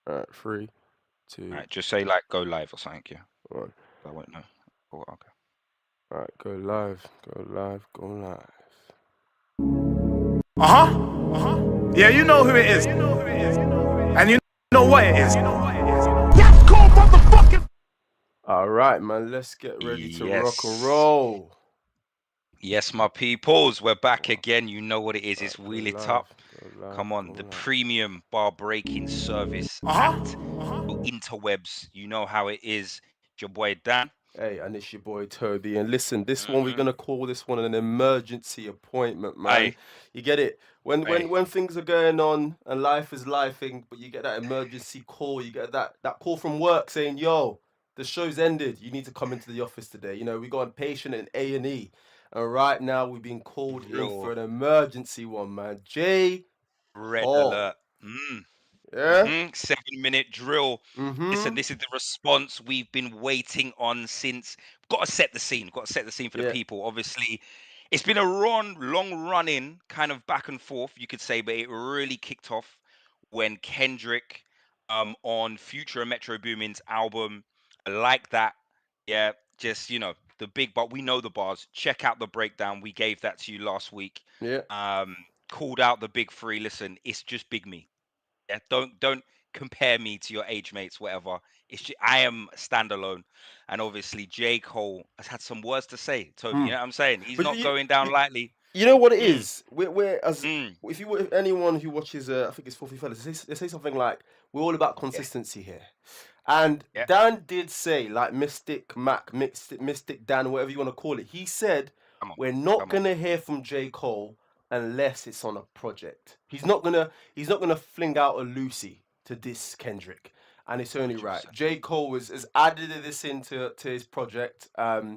All right, 3, All 2, right, just say like go live or something, yeah. 1. I won't know. Oh, okay. All right, go live, go live, go live. Yeah, you know who it is. And you know what it is. That's called motherfucking. All right, man, let's get ready to rock and Yes. roll. Yes, my peoples, we're back again. You know what it is. All It's right, go Wheel It live, Up. go live, Come go on, the live. premium bar breaking service at the interwebs. You know how it is. It's your boy Dan. Hey, and it's your boy Toby. And listen, this one we're Mm-hmm. gonna call this one an emergency appointment, man. Aye, You get it? When aye. when when things are going on and life is lifing, but you get that emergency call, you get that call from work saying, "Yo, the show's ended. You need to come into the office today." You know, we got a patient in A&E, and right now we've been called in for Real an emergency one, man. J. red alert. Cole. Yeah. 7-minute drill. Listen, Mm-hmm. this is the response we've been waiting on since. Got to set the scene. Got to set the scene for the Yeah. people. Obviously, it's been a long running kind of back and forth, you could say, but it really kicked off when Kendrick, on Future and Metro Boomin's album, like that. Yeah, just the big. But we know the bars. Check out the breakdown. We gave that to you last week. Yeah. Um, Called out the big three. Listen, it's just big me. Yeah, don't compare me to your age mates, whatever. I am standalone, and obviously J Cole has had some words to say. Toby, you Mm. know what I'm saying? He's But not going down you lightly. You know what it Mm, is? We're as mm, if you if anyone who watches, I think it's Filthy Fellas, they say something like, "We're all about yeah, consistency here," and yeah. Dan did say, like Mystic Mac, Mystic Dan, whatever you want to call it. He said, Come on, "We're not come on. gonna hear from J Cole unless it's on a project. He's not gonna fling out a Lucy to diss Kendrick." And it's only right. 100%. J. Cole has added this into his project. Hmm.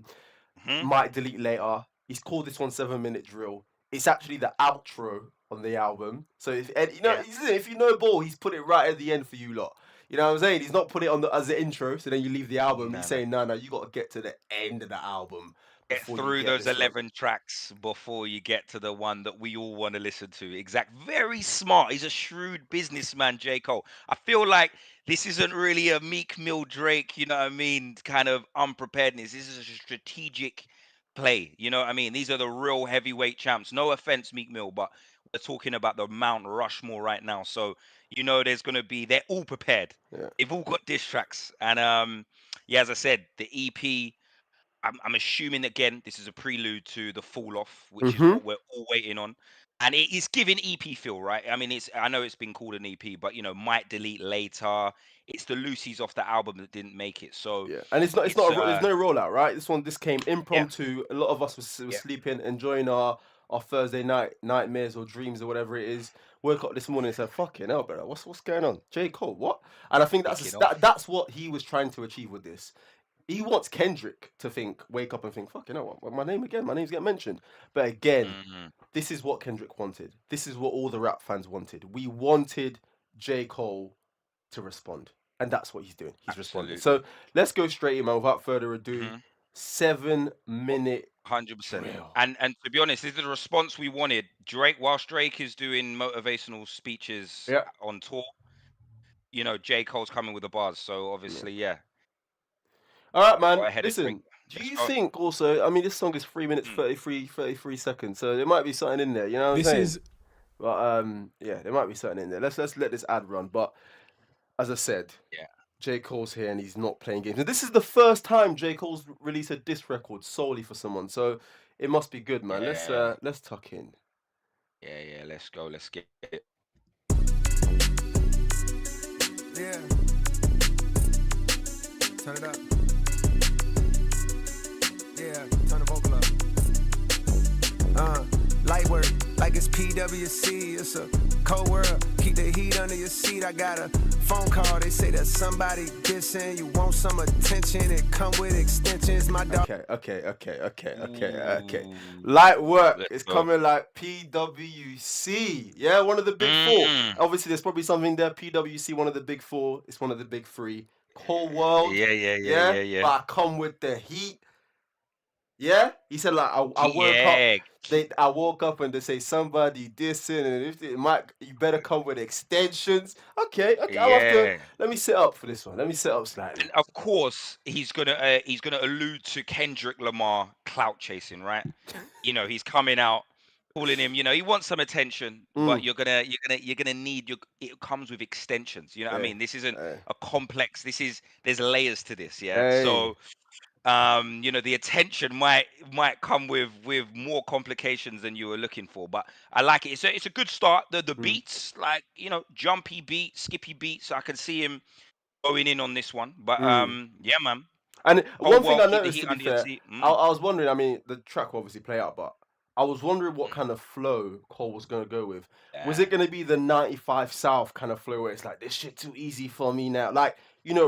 Might delete later. He's called this one 7 minute drill. It's actually the outro on the album. So Yeah, if you know ball, he's put it right at the end for you lot. You know what I'm saying? He's not put it on as the intro, so then you leave the album. He's no, no. saying, no, you got to get to the end of the album Get before you through get those this one. 11 tracks before you get to the one that we all want to listen to. Exact. Very smart. He's a shrewd businessman, J. Cole. I feel like this isn't really a Meek Mill Drake, you know what I mean, kind of unpreparedness. This is a strategic play. You know what I mean? These are the real heavyweight champs. No offense, Meek Mill, but we're talking about the Mount Rushmore right now. So, there's going to be, they're all prepared. Yeah. They've all got diss tracks. And, yeah, as I said, the EP. I'm assuming again this is a prelude to the fall off, which is Mm-hmm. what we're all waiting on, and it is giving EP feel, right? I mean, I know it's been called an EP, but might delete later. It's the Lucy's off the album that didn't make it, so Yeah, and it's not it's there's no rollout, right? This came yeah, impromptu. A lot of us was yeah, sleeping, enjoying our Thursday night nightmares or dreams or whatever it is. Woke up this morning and said, "Fucking hell, brother, what's going on?" J Cole, what? And I think kicking off. that's what he was trying to achieve with this. He wants Kendrick to wake up and think, "Fucking hell, my name again. My name's getting mentioned." But again, Hmm. this is what Kendrick wanted. This is what all the rap fans wanted. We wanted J Cole to respond. And that's what he's doing. He's responding. Absolutely. So let's go straight in, man, without further ado. Hmm. 7 minute 100%. drill. And to be honest, this is the response we wanted. Drake, whilst Drake is doing motivational speeches Yeah. on tour, J Cole's coming with the bars. So Yeah. obviously, yeah, All right, got man. ahead of Drake. Listen, do Let's you go. think also, I mean, this song is 3 minutes, Mm. 33 seconds. So there might be something in there. You know what I'm This saying? is But yeah, there might be something in there. Let's let this ad run. But as I said, Yeah. J. Cole's here and he's not playing games. And this is the first time J. Cole's released a disc record solely for someone. So it must be good, man. Yeah, Let's tuck in. yeah. Let's go. Let's get it. yeah. Turn it up. Yeah, turn the vocal up. Light work, like it's PWC. It's a cold world. Keep the heat under your seat. I got a phone call. They say that somebody dissing. You want some attention? It come with extensions. My dog. Okay. Ooh, Light work let's is go. coming like PWC. Yeah, one of the big four. Mm. Obviously, there's probably something there. PWC, one of the big four. It's one of the big three. Whole world. Yeah. Yeah, but I come with the heat. Yeah, he said like I woke up. Yeah, I woke up and they say somebody dissing, and if it might, you better come with extensions. Okay, I'll have to. yeah. Let me set up for this one. Let me set up slightly. And of course, he's gonna allude to Kendrick Lamar clout chasing, right? You know, he's coming out calling him. You know, he wants some attention, but Mm, you're gonna need your. It comes with extensions. You know what I hey, mean? This isn't hey, a complex. There's layers to this. Yeah. hey. So you know, the attention might come with more complications than you were looking for. But I like it. It's a good start. The Mm, beats, like, you know, jumpy beat, skippy beat. So I can see him going in on this one. But mm. yeah, man. And Hold one thing well, I keep the noticed, heat to be under your fair, seat. I was wondering. I mean, the track will obviously play out, but I was wondering what Mm, kind of flow Cole was gonna go with. Was yeah, it gonna be the 95 South kind of flow where it's like this shit too easy for me now, like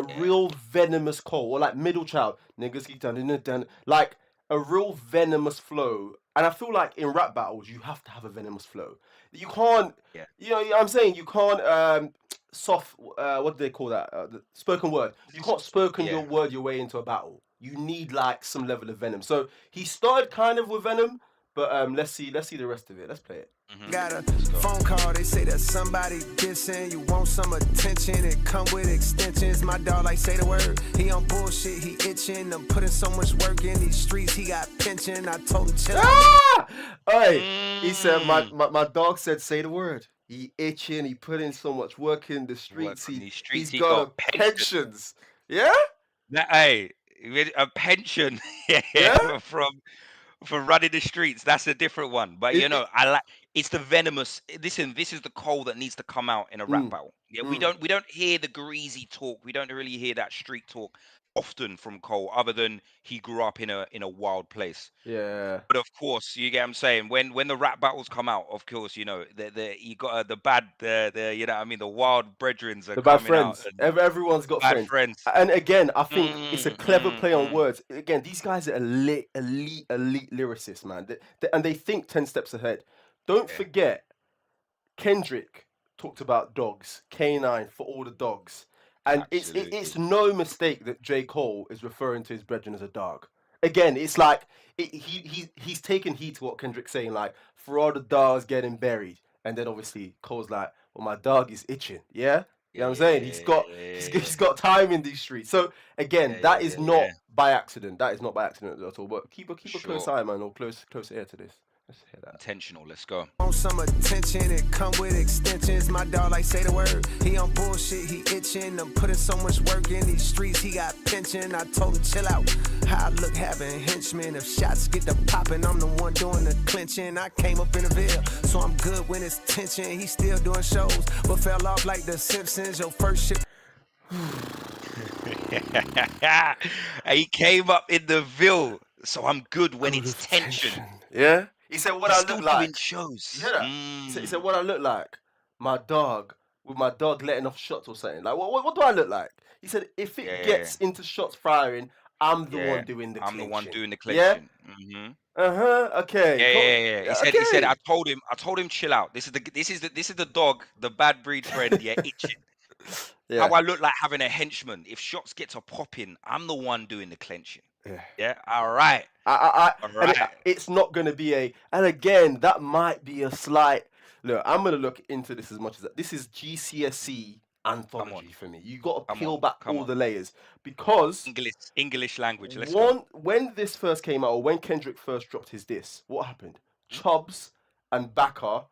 yeah, real venomous Cole, or like Middle Child niggas keep done, like a real venomous flow. And I feel like in rap battles you have to have a venomous flow. You can't, yeah, I'm saying you can't soft what do they call that, the spoken word. You can't spoken yeah. your word your way into a battle. You need like some level of venom. So he started kind of with venom, but let's see the rest of it. Let's play it. Got a Let's go. phone call, they say that somebody dissing. You want some attention, it come with extensions. My dog like say the word, he on bullshit, he itching. I'm putting so much work in these streets, he got pension. I told him chill out. Ah! Hey, he said Mm, my dog said say the word. He itching, he put in so much work in the work streets, on he these he's streets. He got got a pension. pensions. Yeah? Hey, with a pension Yeah? for running the streets. That's a different one. But It, you it, know, I like it's the venomous. Listen, this is the coal that needs to come out in a rap mm, battle. Yeah, we mm, don't hear the greasy talk. We don't really hear that street talk often from Cole, other than he grew up in a wild place. yeah. But of course, you get what I'm saying. When the rap battles come out, of course, you know the you got the bad the you know what I mean, the wild brethrens are The bad coming out, friends. and Everyone's got bad friends. friends. And again, I think it's a Mm, clever mm, play on mm. words. Again, these guys are elite lyricists, man. And they think 10 steps ahead. Don't Yeah, forget, Kendrick talked about dogs, canine for all the dogs. And it's absolutely. no mistake that J. Cole is referring to his brethren as a dog. Again, it's like he's taking heed to what Kendrick's saying, like, for all the Yeah, dogs getting buried. And then obviously Cole's like, well, my dog is itching. Yeah? You yeah, know what I'm yeah, saying? yeah, yeah, yeah, He's got time in these streets. So again, yeah, yeah, that is yeah, yeah. not by accident. That is not by accident at all. But keep a close Sure, eye, man, or close ear to this. Let's hear that. intentional. Let's go. Want some attention, it come with extensions. My dog like say the word, he on bullshit, he itching. I'm putting so much work in these streets, he got pension. I told him chill out. How I look having henchmen. If shots get to popping, I'm the one doing the clinching. I came up in the Ville, so I'm good when it's tension. He still doing shows, but fell off like the Simpsons. Your first shit. He came up in the Ville, so I'm good when Good it's tension. attention. Yeah? He said what He's I still look doing like. You hear shows. that? He said what I look like. My dog, with my dog letting off shots or something. Like what do I look like? He said if Yeah, it yeah, yeah. gets into shots firing, I'm the Yeah, one doing the I'm the one clinching. doing the Yeah? clinching. Okay. Yeah, Cool. yeah, yeah. He said, Okay. I told him, chill out. This is the dog, the bad breed friend. Yeah, itching. How Yeah. I look like having a henchman. If shots get to popping, I'm the one doing the clenching. Yeah. Yeah. All right. All And right. it's not going to be and again, that might be a slight. Look, I'm going to look into this as much as that. This is GCSE Come on. anthology for me. You got to Come on. peel back Come all on. the layers because English language. Let's go. when this first came out, or when Kendrick first dropped his diss, what happened? Hmm? Chubbs and Baka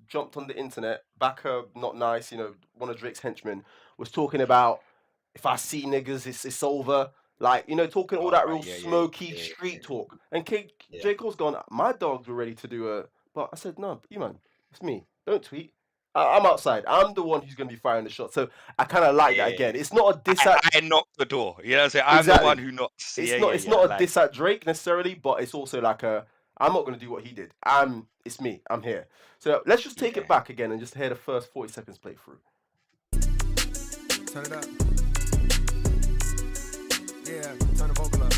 jumped on the internet. Baka, not nice, one of Drake's henchmen, was talking about if I see niggas, it's over. Like, talking all All that right. real Yeah, yeah, smoky yeah, yeah, street talk. And yeah. J. Cole's gone, my dogs were ready to do but I said, no, you man, it's me. Don't tweet. I'm outside. I'm the one who's going to be firing the shot. So I kind of like that Yeah. again. It's not a diss at. I knock the door. You know what I'm saying? I'm the one Exactly. who knocks. It's Yeah, not yeah, it's yeah. I not a like diss at Drake necessarily, but it's also like I'm not gonna do what he did. It's me. I'm here. So let's just take yeah. it back again and just hear the first 40 seconds play through. Turn it up. Yeah, turn the vocal up.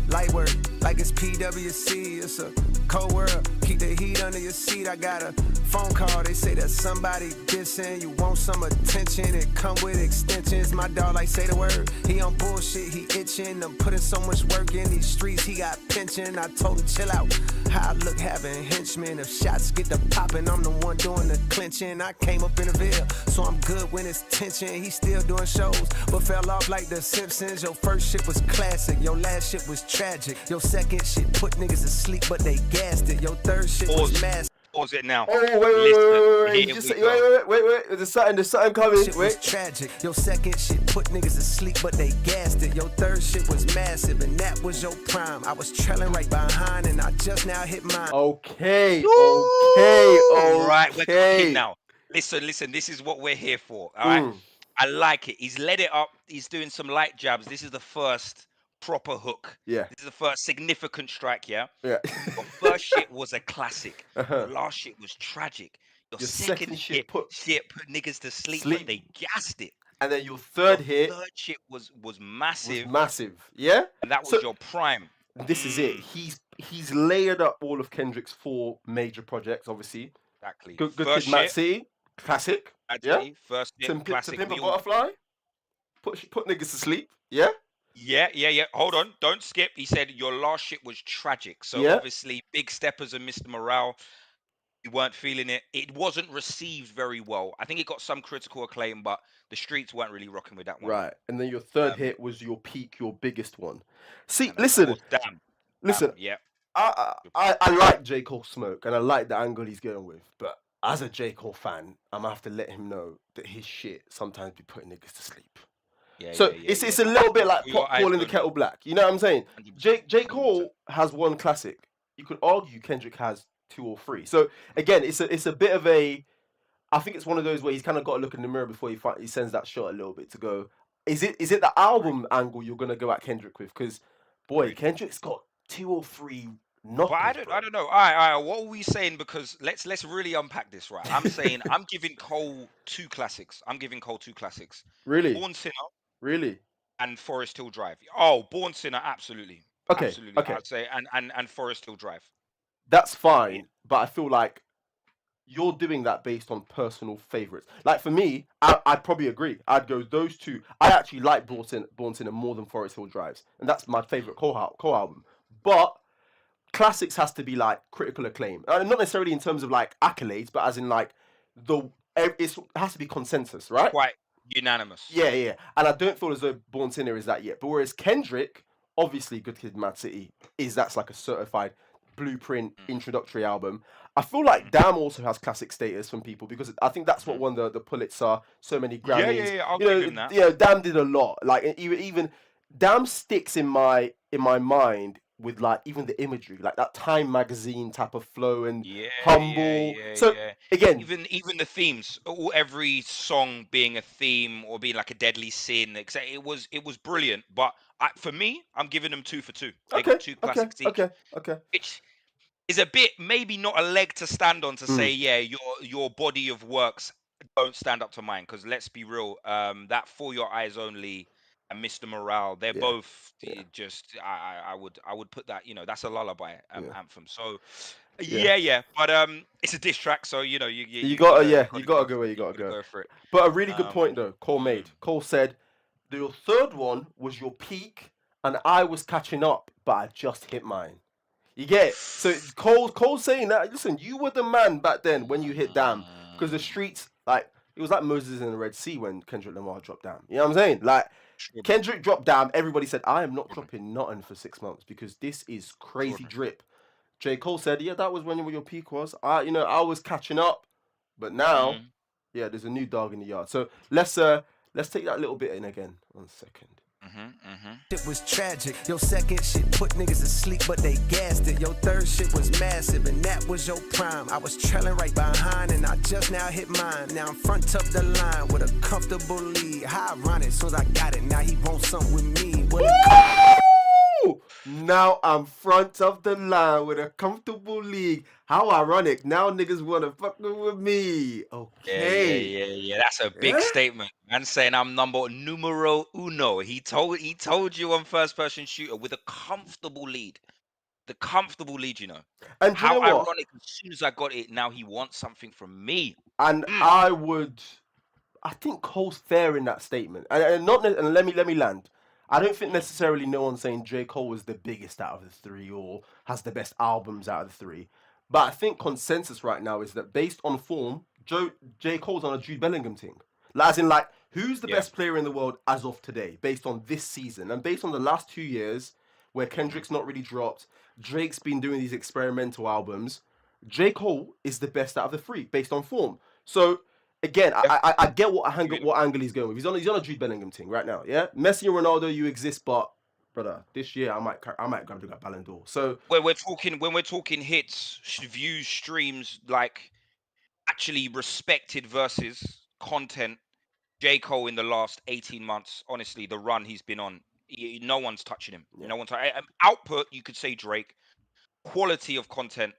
Light work, like it's PWC. It's a cold world, keep the heat under your seat. I got a phone call, they say that somebody dissing. You want some attention, it come with extensions. My dog like say the word, he on bullshit, he itching. I'm putting so much work in these streets, he got pension. I told him chill out, how I look having henchmen. If shots get to popping, I'm the one doing the clinching. I came up in the Ville, so I'm good when it's tension. He still doing shows, but fell off like the Simpsons. Your first shit was classic, your last shit was tragic. Your second shit put niggas to sleep, but they gassed it. Your third shit was massive. Pause it now. Oh, Listen, wait. here we go. Wait. There's something coming. Shit was tragic. Your second shit put niggas to sleep, but they gassed it. Your third shit was massive, and that was your prime. I was trailing right behind, and I just now hit mine. Okay. Right, we're cooking now. Listen, this is what we're here for. All right. I like it. He's let it up. He's doing some light jabs. This is the first proper hook. Yeah. This is the first significant strike, yeah? Yeah. Your first shit was a classic. Uh-huh. Your last shit was tragic. Your second shit put niggas to sleep, but they gassed it. And then your third hit. Third shit was massive. Yeah? And that was your prime. This is it. He's layered up all of Kendrick's 4 major projects, obviously. Exactly. Good Kid, Mad City, classic. Actually, Yeah? first hit, classic. To Pimp a Butterfly, put niggas to sleep, yeah? Yeah. Hold on, don't skip. He said your last shit was tragic. So obviously, Big Steppers and Mr. Morale, you weren't feeling it. It wasn't received very well. I think it got some critical acclaim, but the streets weren't really rocking with that one. Right. And then your third hit was your peak, your biggest one. See, listen. Yeah. I like J. Cole Smoke, and I like the angle he's going with, but as a J. Cole fan, I'm gonna have to let him know that his shit sometimes be putting niggas to sleep. It's a little bit like pot calling the kettle black. You know what I'm saying? J. Cole has 1 classic. You could argue Kendrick has 2 or 3. So again, it's a bit of a. I think it's one of those where he's kind of got to look in the mirror before he sends that shot a little bit to go. Is it the album angle you're gonna go at Kendrick with? Because boy, Kendrick's got 2 or 3 knockers. But I don't know. All right. What are we saying? Because let's really unpack this, right? I'm saying I'm giving Cole 2 classics. Really? Born Sinner. Really? And Forest Hill Drive. Oh, Born Sinner, absolutely. Okay. Absolutely. Okay. I'd say and Forest Hill Drive. That's fine, but I feel like you're doing that based on personal favorites. Like for me, I'd probably agree. I'd go those 2. I actually like Born Sinner more than Forest Hill Drives, and that's my favorite Cole album. But classics has to be like critical acclaim, not necessarily in terms of like accolades, but as in like it has to be consensus, right? Quite unanimous. Yeah. And I don't feel as though Born Sinner is that yet. But whereas Kendrick, obviously, Good Kid, Mad City that's like a certified blueprint introductory album. I feel like Damn also has classic status from people because I think that's what won the Pulitzer, so many Grammys. Yeah. I'll give him that. Damn did a lot. Like even Damn sticks in my mind with like even the imagery, like that Time magazine type of flow and humble. Again, even the themes, every song being a theme or being like a deadly sin. It was brilliant. But for me, I'm giving them 2 for 2. They got 2 classics each. Okay. Which is a bit maybe not a leg to stand on to say your body of works don't stand up to mine, because let's be real, that For Your Eyes Only and Mr. Morale, they're both just I would put that, that's a lullaby anthem. So but it's a diss track, so you gotta go where you gotta go for it. But a really good point though Cole made. Cole said your third one was your peak and I was catching up, but I just hit mine. You get it? So Cole's saying that, listen, you were the man back then when you hit Damn, because the streets, like, it was like Moses in the Red Sea when Kendrick Lamar dropped Damn. You know what I'm saying? Like, Kendrick dropped Damn, everybody said, I am not dropping nothing for 6 months because this is crazy drip. J. Cole said, yeah, that was when your peak was. I was catching up, but now, there's a new dog in the yard. So let's take that little bit in again. 1 second. It was tragic. Your second shit put niggas to sleep, but they gassed it. Your third shit was massive, and that was your prime. I was trailing right behind, and I just now hit mine. Now I'm front of the line with a comfortable lead. How ironic, soon as I got it, now he wants something with me. Now I'm front of the line with a comfortable league. How ironic. Now niggas want to fuck with me. Okay. Yeah. That's a big statement. Man saying I'm numero uno. He told you on first person shooter with a comfortable lead. The comfortable lead, you know. And do you How know what? ironic, as soon as I got it, now he wants something from me. And Mm, I think Cole's fair in that statement, and not and let me land. I don't think mm, necessarily no one's saying J Cole was the biggest out of the three or has the best albums out of the three, but I think consensus right now is that based on form, J Cole's on a Jude Bellingham thing. Like, as in, like, who's the yeah. best player in the world as of today, based on this season and based on the last 2 years, where Mhm. Kendrick's not really dropped, Drake's been doing these experimental albums. J Cole is the best out of the three based on form. So again, Yeah. I get Give it. what angle he's going with. He's on a Jude Bellingham thing right now. Yeah, Messi and Ronaldo, you exist, but brother, this year I might grab the Ballon d'Or. So When we're talking hits, views, streams, like actually respected versus content. J Cole in the last 18 months, honestly, the run he's been on, no one's touching him. yeah, No one's output. You could say Drake. Quality of content,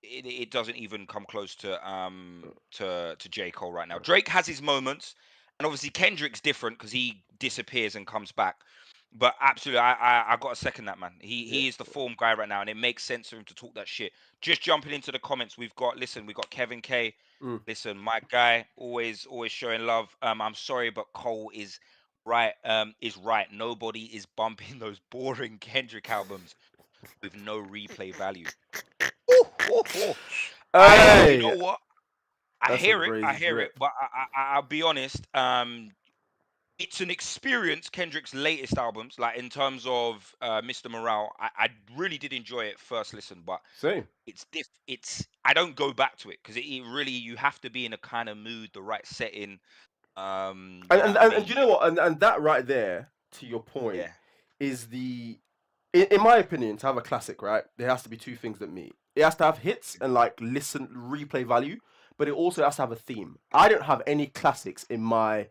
it doesn't even come close to J Cole right now. Drake has his moments, and obviously Kendrick's different because he disappears and comes back. But absolutely, I got to second that, man. yeah. He is the form guy right now, and it makes sense for him to talk that shit. Just jumping into the comments, we've got Kevin K. Mm. Listen, my guy, always showing love. I'm sorry, but Cole is right. Nobody is bumping those boring Kendrick albums with no replay value. Ooh, ooh, ooh. You know Hey, what? that's a I crazy hear it, drip. but I'll be honest. It's an experience. Kendrick's latest albums, like in terms of Mr. Morale, I really did enjoy it first listen, but Same. it's I don't go back to it because it really you have to be in a kind of mood, the right setting. And You know and, what I and, and mean? you know what? And that right there, to your point, Yeah. is in my opinion, to have a classic, right? There has to be two things that meet. It has to have hits and like listen replay value, but it also has to have a theme. I don't have any classics in my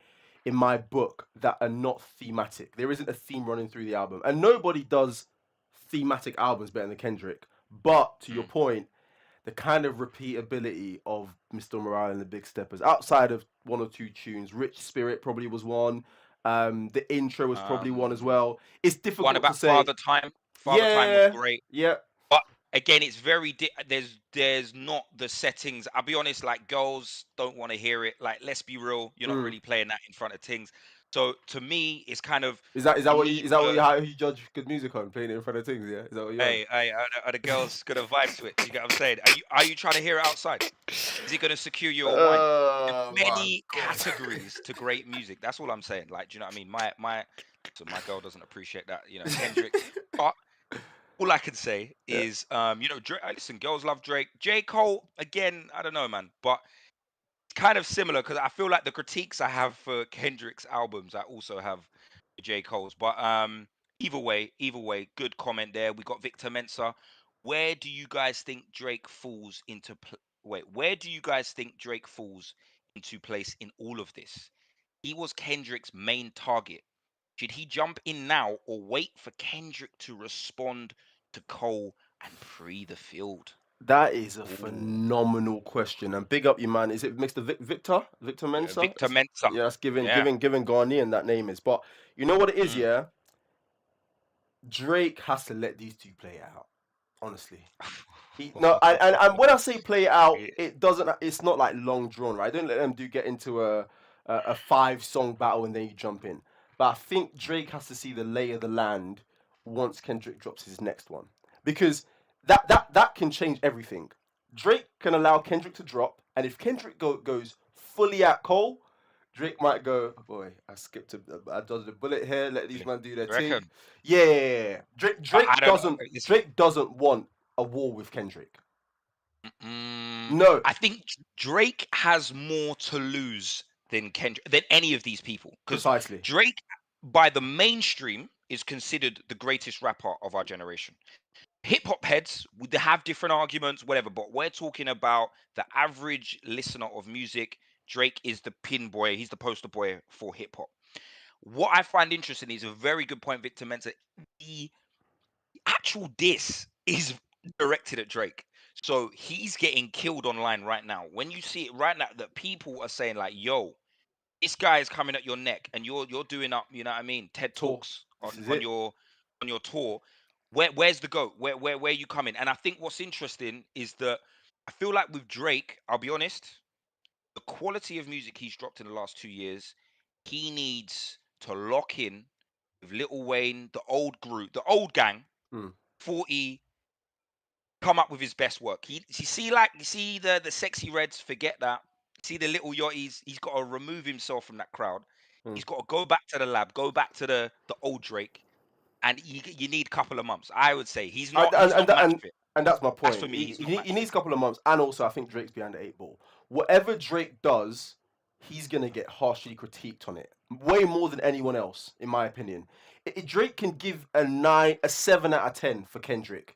book that are not thematic. There isn't a theme running through the album, and nobody does thematic albums better than Kendrick. But to your Mm. point, the kind of repeatability of Mr. Morale and the Big Steppers, outside of one or two tunes, Rich Spirit probably was one. The intro was probably one as Um, well. It's One difficult to about say. Father Time. Father Time was Yeah, great. yeah. But again, it's there's not the settings. I'll be honest, like girls don't want to hear it. Like, let's be real, you're not Mm. really playing that in front of things. So to me, it's kind of Is that you what you need is that what the you how you judge good music on, playing it in front of things? Yeah, is that what you're on? hey, are the girls gonna vibe to it? You get what I'm saying? Are you trying to hear it outside? Is it gonna secure you a wine? There's Oh my many god. categories to great music. That's all I'm saying. Like, do you know what I mean? My girl doesn't appreciate that, Kendrick. But all I can say Yeah. is, Drake. Listen, girls love Drake. J. Cole, again, I don't know, man, but it's kind of similar because I feel like the critiques I have for Kendrick's albums, I also have for J. Cole's. But either way, good comment there. We got Victor Mensa. Where do you guys think Drake falls into? Where do you guys think Drake falls into place in all of this? He was Kendrick's main target. Should he jump in now or wait for Kendrick to respond to Cole and pre the field? That is a Ooh, phenomenal question, and big up you, man. Is it Mr. Victor Mensa? Victor Mensa. Yeah, that's giving Yeah. giving giving Ghanaian that name is. But you know what it is, Mm. yeah. Drake has to let these two play it out. Honestly, no, and when I say play it out, Yeah. it doesn't. It's not like long drawn, right? Don't let them get into a 5 song battle and then you jump in. But I think Drake has to see the lay of the land once Kendrick drops his next one, because that can change everything. Drake can allow Kendrick to drop, and if Kendrick goes fully at Cole, Drake might go, oh boy, I dodged a bullet here. Let these Really? men do their You thing. reckon? Yeah, yeah, yeah, yeah. Drake I Drake don't know. doesn't Listen. Drake doesn't want a war with Kendrick. Mm, No, I think Drake has more to lose than Kendrick than any of these people because precisely. Drake, by the mainstream, is considered the greatest rapper of our generation. Hip hop heads would have different arguments, whatever, but we're talking about the average listener of music. Drake is the pin boy, he's the poster boy for hip hop. What I find interesting is a very good point, Victor mentioned. The actual diss is directed at Drake. So he's getting killed online right now. When you see it right now, that people are saying, like, yo, this guy is coming at your neck and you're doing up, you know what I mean, TED Tour. Talks This is on it. your tour. Where's the goat? Where you coming? And I think what's interesting is that I feel like with Drake, I'll be honest, the quality of music he's dropped in the last 2 years, he needs to lock in with Lil Wayne, the old group, the old gang, Mm. 40, come up with his best work. You see the sexy reds, forget that. See the little yachties, he's got to remove himself from that crowd. Mm. He's got to go back to the lab, go back to the old Drake, and you need a couple of months. I would say he's And, not and, he's and, not match and, fit. and that's my That's point. for me. He's not He match needs fit. a couple of months, and also I think Drake's behind the eight ball. Whatever Drake does, he's gonna get harshly critiqued on it, way more than anyone else, in my opinion. Drake can give a 7 out of 10 for Kendrick,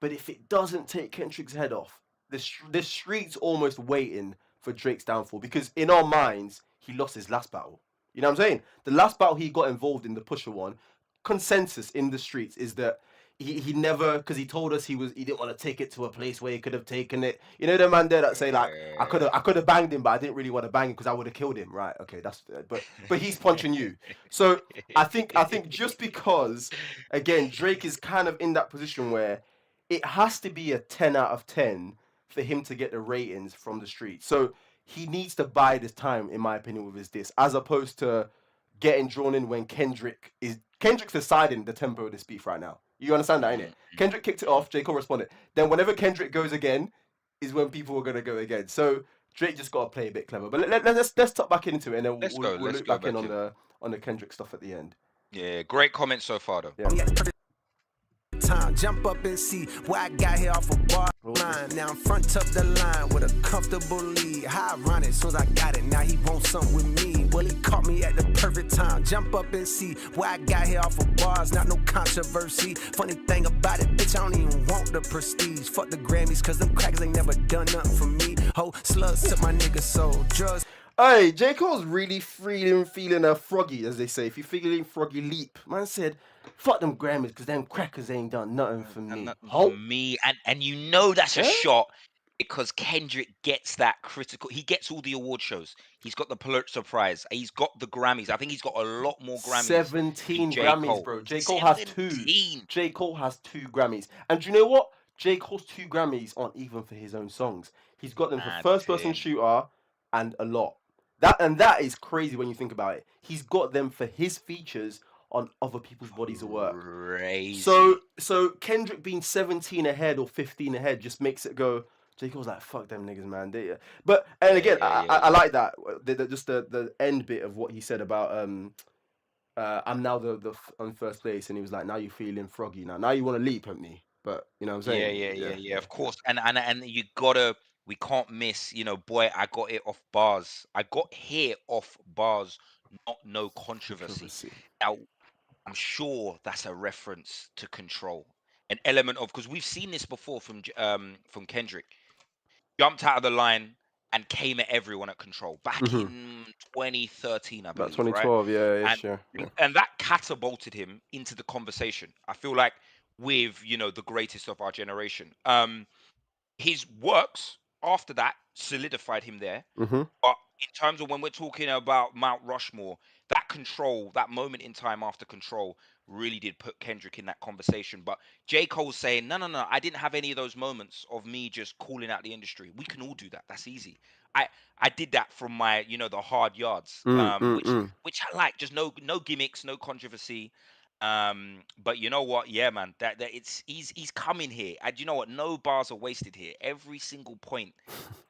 but if it doesn't take Kendrick's head off, the street's almost waiting for Drake's downfall because in our minds he lost his last battle. You know what I'm saying? The last battle he got involved in, the Pusher one, consensus in the streets is that he never, because he told us he didn't want to take it to a place where he could have taken it. You know the man there that say like I could have banged him, but I didn't really want to bang him because I would have killed him. Right? Okay, that's but he's punching you. So I think just because again Drake is kind of in that position where it has to be a 10 out of 10 for him to get the ratings from the street. So he needs to bide his time, in my opinion, with his diss, as opposed to getting drawn in when Kendrick's deciding the tempo of this beef right now. You understand that, innit? Kendrick kicked it off, J. Cole responded. Then whenever Kendrick goes again, is when people are gonna go again. So Drake just gotta play a bit clever. But let's tuck back into it, and then Let's we'll, go. we'll Let's loop go back in back on in. the Kendrick stuff at the end. Yeah, great comment so far though. Yeah. Me at the perfect time, jump up and see where I got here off a bar line. Now I'm front of the line with a comfortable lead. How ironic, soon as I got it, now he wants something with me. Well, he caught me at the perfect time. Jump up and see where I got here off of bars, not no controversy. Funny thing about it, bitch, I don't even want the prestige. Fuck the Grammys, cause them crackers ain't never done nothing for me. Ho, slugs took my nigga soul, drugs. Hey, J. Cole's really feeling a froggy, as they say. If you're feeling froggy, leap. Man said, fuck them Grammys, because them crackers ain't done nothing for And me. nothing for Ho. me. And you know that's a Yeah? shot because Kendrick gets that critical. He gets all the award shows. He's got the Pulitzer Prize. He's got the Grammys. I think he's got a lot more Grammys than 17 J. Grammys, Cole. bro. J. Cole has 17. J. Cole has 2 Grammys. And do you know what? J. Cole's 2 Grammys aren't even for his own songs. He's got them for Mad first person thing. shooter and a lot. That is crazy when you think about it. He's got them for his features on other people's bodies of work. Crazy. So Kendrick being 17 ahead or 15 ahead just makes it go. J. Cole's like, fuck them niggas, man. But and again, I like that. Just the end bit of what he said about I'm now on first place, and he was like, now you're feeling froggy now. Now you want to leap at me, but you know what I'm saying? Yeah. Of course. And you gotta. We can't miss. Boy, I got it off bars. I got here off bars. Not no controversy. Now, I'm sure that's a reference to Control, an element of because we've seen this before from Kendrick. Jumped out of the line and came at everyone at Control back in 2013, I About believe, right? 2012, yeah, And sure. Yeah. and that catapulted him into the conversation. I feel like with the greatest of our generation. His works after that solidified him there. Mm-hmm. But in terms of when we're talking about Mount Rushmore, that Control, that moment in time after Control, really did put Kendrick in that conversation. But J. Cole's saying, no, I didn't have any of those moments of me just calling out the industry. We can all do that. That's easy. I did that from my, the hard yards, which I like. Just no gimmicks, no controversy. But you know what? Yeah, man, that he's coming here. And you know what? No bars are wasted here. Every single point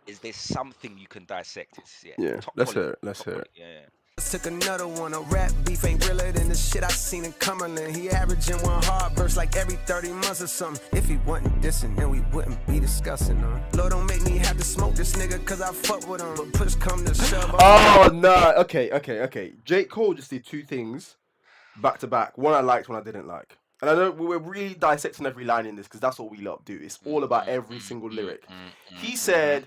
is there's something you can dissect. It's top Let's quality, hear it. Let's top hear it. quality. Yeah. Took another one, a rap beef ain't realer than the shit I seen in Cumberland. He averaging one hard verse like every 30 months or something. If he wasn't dissing, then we wouldn't be discussing Lord, don't make me have to smoke this nigga cause I fuck with him. But push come to shove. Oh, no. Okay. J. Cole just did 2 things back to back. One I liked, one I didn't like. And I know we're really dissecting every line in this because that's what we lot do. It's all about every single lyric. He said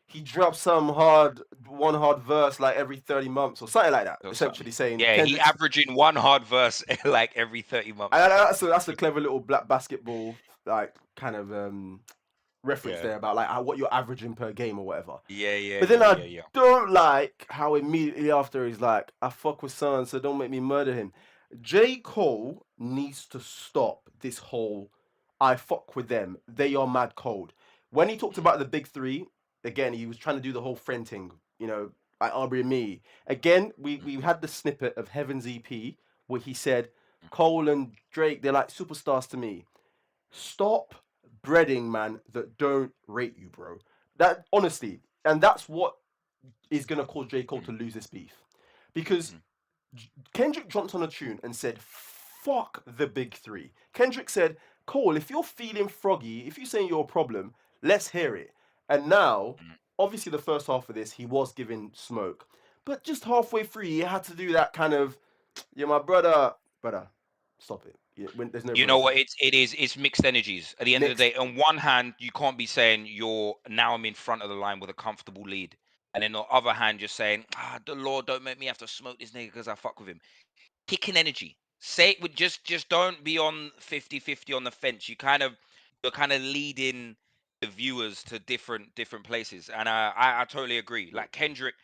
he dropped one hard verse like every 30 months or something like that. Essentially saying, yeah, he averaging one hard verse like every 30 months. And that's a clever little black basketball like kind of reference there about like what you're averaging per game or whatever. Yeah. But then I don't like how immediately after he's like, I fuck with son, so don't make me murder him. J. Cole needs to stop this whole I fuck with them. They are mad cold. When he talked about the big three, again, he was trying to do the whole friend thing, like Aubrey and me. Again, we had the snippet of Heaven's EP where he said, Cole and Drake, they're like superstars to me. Stop breading, man, that don't rate you, bro. That, honestly, and that's what is going to cause J. Cole to lose this beef. Because Kendrick jumped on a tune and said, fuck the big three. Kendrick said, Cole, if you're feeling froggy, if you're saying you're a problem, let's hear it. And now, obviously, the first half of this, he was giving smoke. But just halfway through, he had to do that kind of, yeah, my brother, stop it. Yeah, there's no. You know what? It's mixed energies. At the end of the day, on one hand, you can't be saying now I'm in front of the line with a comfortable lead, and then on the other hand, you're saying, the Lord don't make me have to smoke this nigga because I fuck with him. Kicking energy. Say it with just don't be on 50-50 on the fence. You're kind of leading the viewers to different places, and I totally agree. Like Kendrick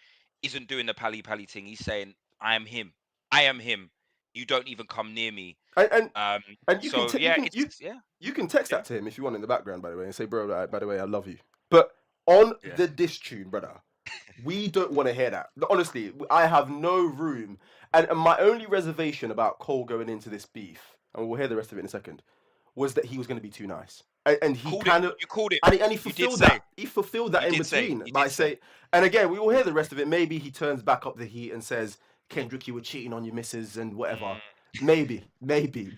isn't doing the pally thing. He's saying, I am him. I am him. You don't even come near me. And you so can yeah, you can text that to him if you want in the background, by the way, and say, bro, by the way, I love you. But on the diss tune, brother, we don't want to hear that. Honestly, I have no room. And my only reservation about Cole going into this beef, and we'll hear the rest of it in a second, was that he was going to be too nice. And he kind of, you called it, and he fulfilled that. He fulfilled that in between by saying, and again, we will hear the rest of it. Maybe he turns back up the heat and says, Kendrick, you were cheating on your missus and whatever. Maybe,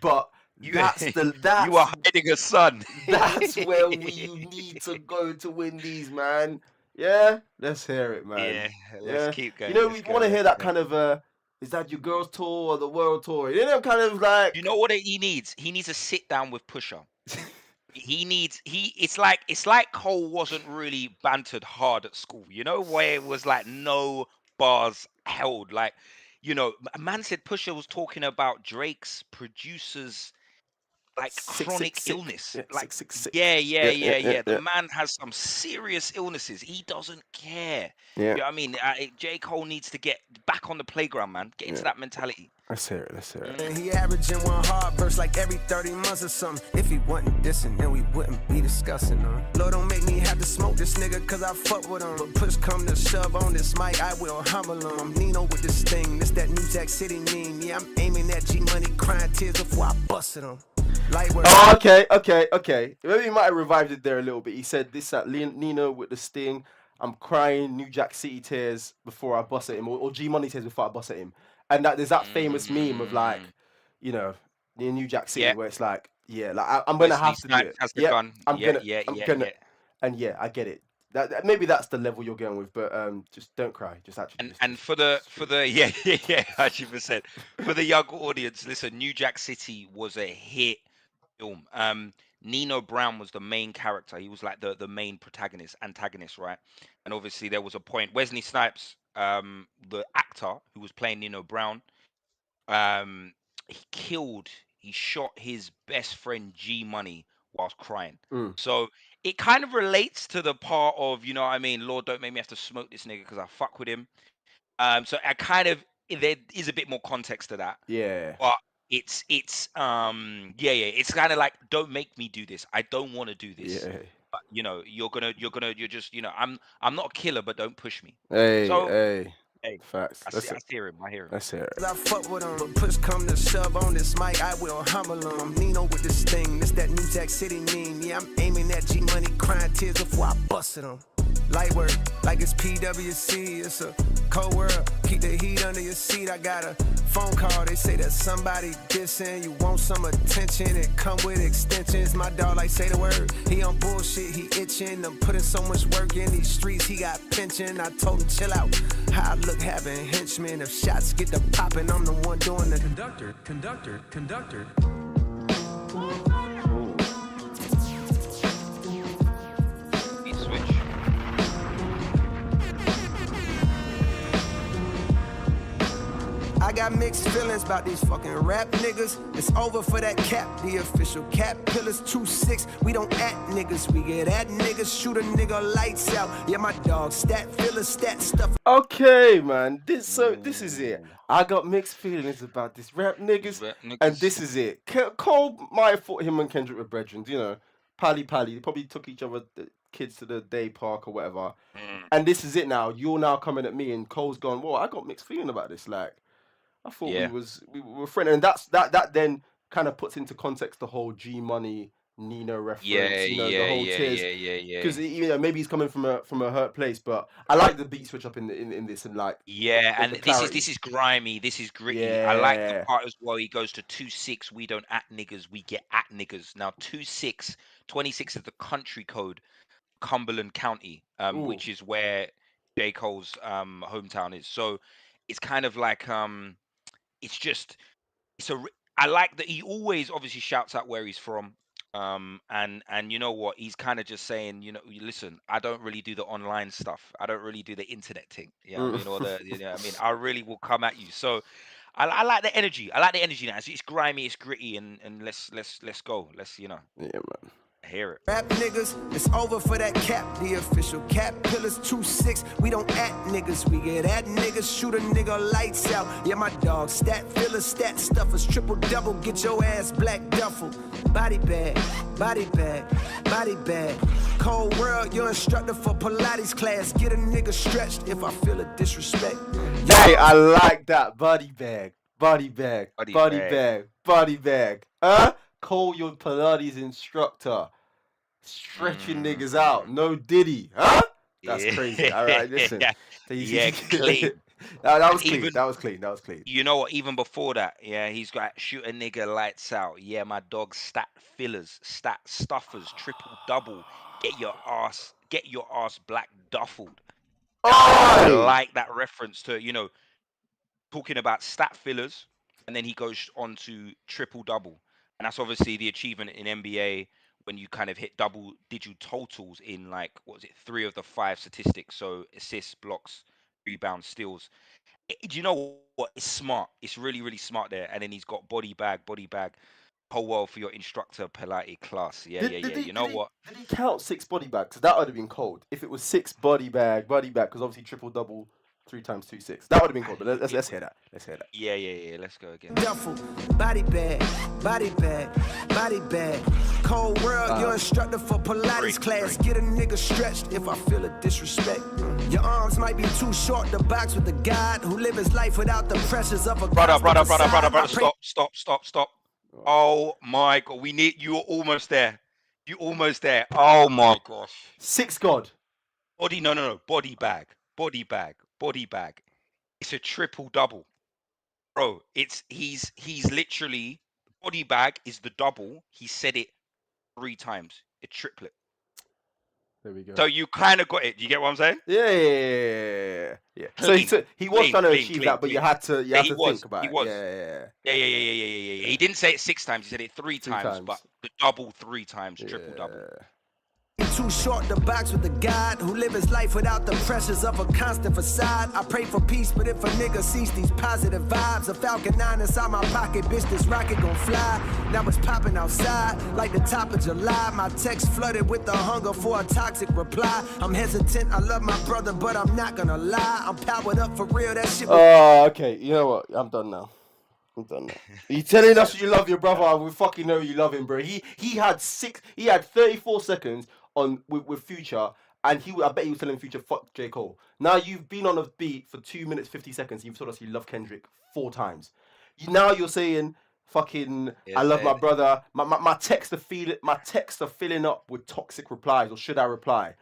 but you were hiding a son. That's where we need to go to win these, man. Yeah, let's hear it, man. Yeah, let's keep going. We want to hear that kind of is that your girls tour or the world tour? Kind of like. You know what he needs? He needs to sit down with Pusha. It's like Cole wasn't really bantered hard at school, where it was like no bars held. Like, a man said Pusha was talking about Drake's producers like chronic illness. Yeah, like sick. Yeah. The man has some serious illnesses. He doesn't care. Yeah. You know what I mean? J. Cole needs to get back on the playground, man. Get into that mentality. Let's hear it. And he averaging one hard verse like every 30 months or something. If he wasn't dissing, then we wouldn't be discussing him. Lord, don't make me have to smoke this nigga cause I fuck with him. But push come to shove on this mic, I will humble him. I'm Nino with this thing, this that New Jack City meme. Yeah, I'm aiming at G-Money, crying tears before I busted him. Oh, okay. Maybe he might have revived it there a little bit. He said this at Nino with the sting. I'm crying New Jack City tears before I bust at him, or G Money tears before I bust at him. And there's that famous meme of like, the New Jack City where it's like, I'm gonna have to do it. I'm gonna. And I get it. That maybe that's the level you're going with, but just don't cry. Just actually. And for the 100%. For the young audience, listen, New Jack City was a hit film. Nino Brown was the main character. He was like the main antagonist, right? And obviously there was a point. Wesley Snipes, the actor who was playing Nino Brown, he shot his best friend G Money whilst crying. So it kind of relates to the part of, Lord, don't make me have to smoke this nigga because I fuck with him. So there is a bit more context to that. Yeah. But it's it's kind of like, don't make me do this. I don't want to do this. Yeah. But, you're just, I'm not a killer, but don't push me. Hey. Facts. I hear him. Let's hear it. I fuck with him, but push come to shove on this mic, I will humble him. I'm Nino with this thing, this that New Jack City meme. Yeah, I'm aiming at G-Money, crying tears before I busted him. Light work, like it's PWC, it's a cold world. Keep the heat under your seat, I got a phone call. They say that somebody dissing, you want some attention, it come with extensions. My dog like say the word, he on bullshit, he itching. I'm putting so much work in these streets, he got pension. I told him chill out, how I look having henchmen. If shots get to popping, I'm the one doing the conductor. I got mixed feelings about these fucking rap niggas. It's over for that cap, the official cap pillars 2-6. We don't act niggas, we get at niggas. Shoot a nigga lights out. Yeah, my dog stat fillers, stat stuff. Okay, man. This is it. Ooh, I got mixed feelings about this rap these niggas, rap and niggas. this is it. Cole might have thought him and Kendrick were brethren, you know, pally pally. They probably took each other kids to the day park or whatever. Mm, And this is it now. You're now coming at me, and Cole's gone. Well, I got mixed feeling about this. Like, I thought yeah, we were friends, and that then kind of puts into context the whole G Money Nino yeah, reference. You know, the yeah, whole yeah, tears, yeah, yeah, yeah. because you know maybe he's coming from a hurt place, but I like the beat switch up in this and like Yeah, the and this clarity. is grimy. This is gritty. I like the Yeah. part as well. He goes to 2-6. We don't at niggas. We get at niggas. Now 2-6, 26 is the country code, Cumberland County, Ooh. which is where J. Cole's hometown is. So it's kind of like it's just it's a. I like that he always obviously shouts out where he's from. And you know what? He's kind of just saying, listen, I don't really do the online stuff. I don't really do the internet thing. Yeah, I Mm. mean, or I mean, I really will come at you. So I like the energy. I like the energy now. It's grimy, it's gritty, and let's go. Let's Yeah, man. hear it. Rap niggas, it's over for that cap, the official cap pillars 2-6. We don't act niggas, we get at niggas. Shoot a nigga lights out. Yeah, my dog stat fillers, stat stuffers, triple double. Get your ass black duffel. Body bag, body bag, body bag. Cold world, your instructor for Pilates class. Get a nigga stretched if I feel a disrespect. Hey, I like that body bag, body bag, Body body bag. bag, body bag. Call your Pilates instructor. Stretching niggas out. Mm, No Diddy. Huh? That's yeah, crazy. All right, listen. yeah, clean. That was And clean. even That was clean. That was clean. you know what? Even before that, yeah, he's got shoot a nigga lights out. Yeah, my dog stat fillers, stat stuffers, triple double. Get your ass black duffled. I Oi! like that reference to talking about stat fillers, and then he goes on to triple double, and that's obviously the achievement in NBA when you kind of hit double digit totals in like what was it, 3 of the 5 statistics, so assists, blocks, rebounds, steals. Do you know what? It's smart. It's really, really smart there. And then he's got body bag, whole world for your instructor, Pilates class. Yeah, yeah, Did yeah. he You know did he what? did he count 6 body bags? That would have been cold. If it was 6 body bag, because obviously triple double 3 times 2 6. That would have been cold. But let's hear that. Let's hear that. Yeah, yeah, yeah. Let's go again. Duffel, body bag, body bag, body bag. Cold world, your instructor for Pilates Drink, class. drink. Get a nigga stretched if I feel a disrespect. Your arms might be too short to box with the God who live his life without the pressures of a Brother, constant brother. facade. I pray- Stop. Oh my God. You're almost there. You're almost there. Oh my gosh. 6 God. No. Body bag. It's a triple double. Bro, he's literally body bag is the double. He said it 3 times. A triplet. There we go. So you kind of got it. Do you get what I'm saying? Yeah. So he was Clean, trying to clean, achieve clean, that, but you clean. had to Yeah, he think was. about He it. was. Yeah. Yeah. He didn't say it 6 times. He said it 3 times, but times. the double 3 times, triple double. Too short to box with the God who live his life without the pressures of a constant facade. I pray for peace, but if a nigga sees these positive vibes, a Falcon 9 inside my pocket, bitch, this rocket gon' fly. Now it's popping outside like the top of July. My text flooded with the hunger for a toxic reply. I'm hesitant, I love my brother, but I'm not gonna lie. I'm powered up for real, that shit. Okay. You know what? I'm done now. You telling us you love your brother? We fucking know you love him, bro. He had 34 seconds on with Future, and I bet he was telling Future fuck J Cole. Now you've been on a beat for 2 minutes 50 seconds. You've told us you love Kendrick 4 times. Now you're saying fucking I love my brother. My texts are filling up with toxic replies, or should I reply?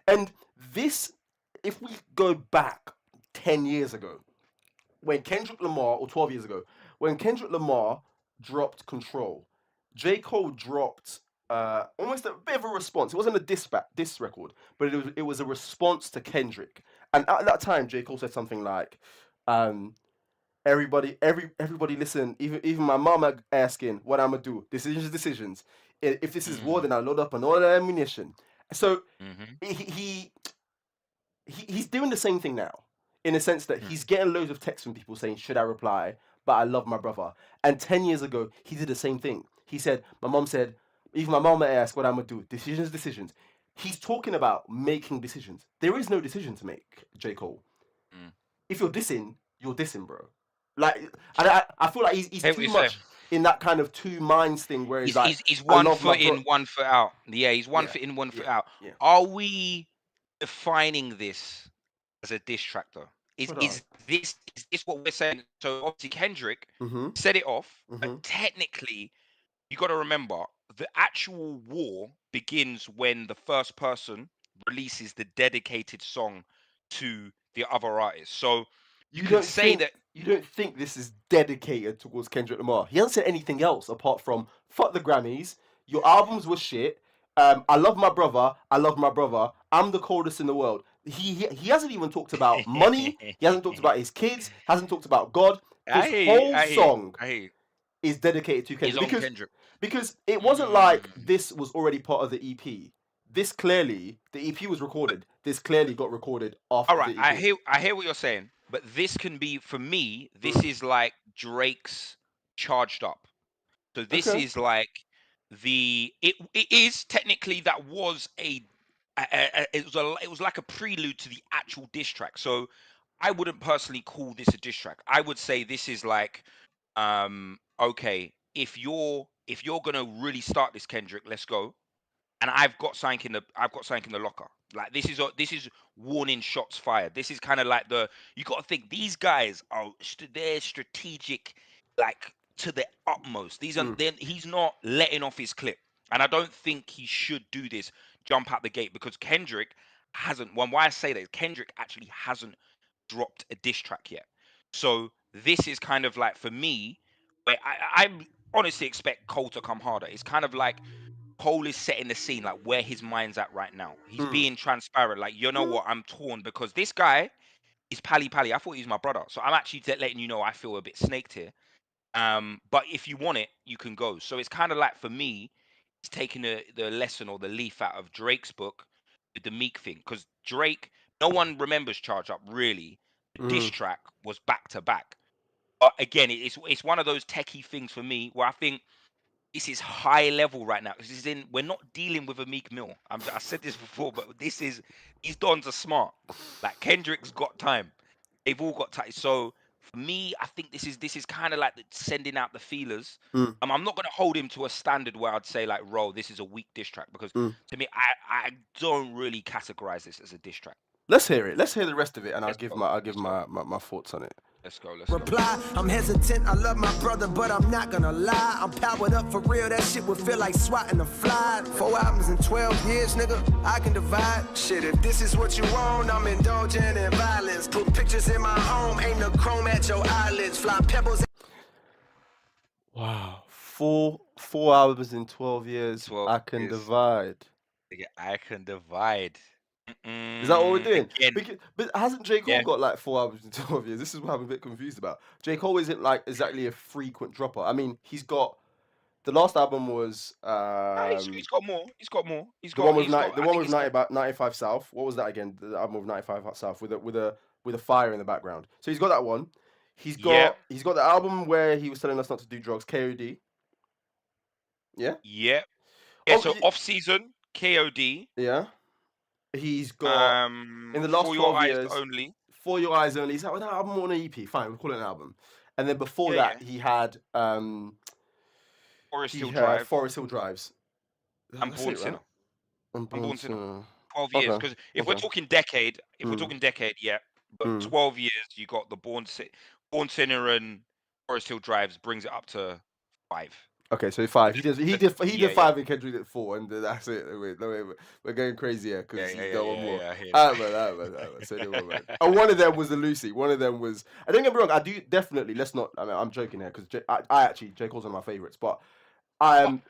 And this, if we go back 10 years ago, when Kendrick Lamar, or 12 years ago, when Kendrick Lamar dropped Control, J. Cole dropped almost a bit of a response. It wasn't a diss record, but it was a response to Kendrick. And at that time, J. Cole said something like, everybody listen, even my mama asking what I'ma do. Decisions. If this is war, then I'll load up on all the ammunition. So he's doing the same thing now. in a sense that he's getting loads of texts from people saying, "Should I reply?" But I love my brother. And 10 years ago, he did the same thing. He said, "My mom said, if my mom asked what I'm gonna do, decisions." He's talking about making decisions. There is no decision to make, J. Cole. Mm. If you're dissing, bro. Like, and I feel like he's Hear what too you're saying. much in that kind of two minds thing where he's like, He's I one love my foot in, bro. one foot out. Yeah, he's one Yeah, foot in, one yeah, foot out. yeah. Are we defining this as a diss track though? Brother. Is this what we're saying? So obviously Kendrick Mhm. set it off, but Mhm. technically you got to remember the actual war begins when the first person releases the dedicated song to the other artist. So you You can don't say think that. you don't think this is dedicated towards Kendrick Lamar? He hasn't said anything else apart from "fuck the Grammys." Your albums were shit. I love my brother. I love my brother. I'm the coldest in the world. He hasn't even talked about money. He hasn't talked about his kids. Hasn't talked about God. This I hear you. whole I hear you. song I hear you. is dedicated to Is Kendrick on Kendrick. because it wasn't like Mm. this was already part of the EP. This clearly the EP was recorded. This clearly got recorded All after right, the EP. I hear what you're saying, but this can be for me. This Mm. is like Drake's Charged Up. So this Okay. is like it is technically that was it was like a prelude to the actual diss track. So I wouldn't personally call this a diss track. I would say this is like okay, if you're gonna really start this, Kendrick, let's go. And I've got something in the locker. Like this is warning shots fired. This is kind of like you got to think these guys are they're strategic, like to the utmost. These are Mm. then he's not letting off his clip, and I don't think he should do this jump out the gate because Kendrick hasn't. One why I say that is Kendrick actually hasn't dropped a diss track yet. So this is kind of like for me, where I honestly expect Cole to come harder. It's kind of like Cole is setting the scene, like where his mind's at right now. He's Mm. being transparent. Like, you know what? I'm torn because this guy is Pally Pally. I thought he was my brother. So I'm actually letting you know I feel a bit snaked here. But if you want it, you can go. So it's kind of like for me, it's taking the lesson or the leaf out of Drake's book with the Meek thing. Because Drake, no one remembers Charge Up really. The diss Mm. track was back to back. But again, it's one of those techie things for me where I think this is high level right now. This is in. We're not dealing with a Meek Mill. I said this before, but this is these dons are smart. Like Kendrick's got time. They've all got time. So for me, I think this is kind of like sending out the feelers. Mm. I'm not gonna hold him to a standard where I'd say like, "Ro, this is a weak diss track," because Mm. to me, I don't really categorize this as a diss track. Let's hear it. Let's hear the rest of it, and Let's go. I'll give Let's go. my thoughts on it. Let's go. Let's go. Reply, I'm hesitant, I love my brother, but I'm not gonna lie. I'm powered up for real, that shit would feel like swatting a fly. 4 albums in 12 years, nigga, I can divide. Shit, if this is what you want, I'm indulging in violence. Put pictures in my home, aim the chrome at your eyelids. Fly pebbles. Wow, four albums in 12 years. 12 I can years. divide. Yeah, I can divide. Is that what we're doing? Again, But hasn't J. Cole yeah. got like 4 albums in 12 years? This is what I'm a bit confused about. J. Cole isn't like exactly a frequent dropper. I mean, he's got the last album was He's got more. He's got more. the one with He's got. the I one think with he's got. 95 South. What was that again? The album with 95 South with a fire in the background. So he's got that one. Yeah. He's got the album where he was telling us not to do drugs. KOD. Yeah. Yeah. Yeah. Oh So off season, KOD. yeah. He's got in the last For Your 12 Eyes years. Only. For Your Eyes Only. He's like, well, that album or an EP. Fine, we'll call it an album. And then before Yeah, that, he had Forest Hill Drive. Forest Hill Drives. And That's Born it, Sinner. right? And Born Sinner. Sinner. 12 years. Okay. Because if we're talking decade, yeah. But Mm. 12 years, you got the Born Sinner and Forest Hill Drives brings it up to 5. Okay, so 5. He did Yeah. 5 and Kendrick did 4, and that's it. Wait, we're going crazy here because he's got one more. Yeah, I hear Alright, say no more, man. And one of them was the Lucy. One of them was. I don't get me wrong. I do definitely. Let's not. I mean, I'm joking here because I actually J. Cole's one of my favorites, but Go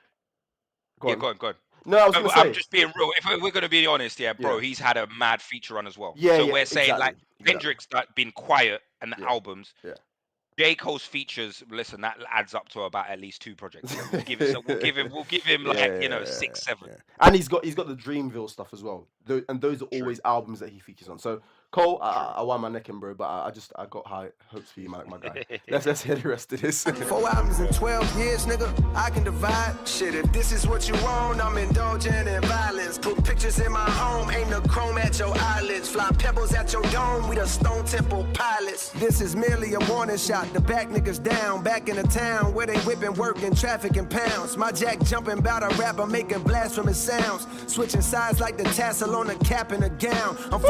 Go on. on. No, I was gonna say. I'm just being real. If we're going to be honest, bro, Yeah. he's had a mad feature run as well. Yeah, so yeah, we're saying like exactly. Kendrick's been quiet and the Yeah. albums. Yeah. J. Cole's features, listen, that adds up to about at least 2 projects. Yeah, we'll give him like 6, 7. Yeah. And he's got the Dreamville stuff as well. And those are always albums that he features on. So Cole, True. I want my neck in, bro, but I got high hopes for you, my guy. Let's hear the rest of this. 4 albums in 12 years, nigga, I can divide. Shit, if this is what you want, I'm indulging in violence. Put pictures in my home, aim the chrome at your eyelids. Fly pebbles at your dome, we the Stone Temple pilots. This is merely a warning shot, the back niggas down. Back in the town where they whipping, working, traffic in pounds. My jack jumping bout a rapper, making blasphemous sounds. Switching sides like the tassel on the cap and the gown. I'm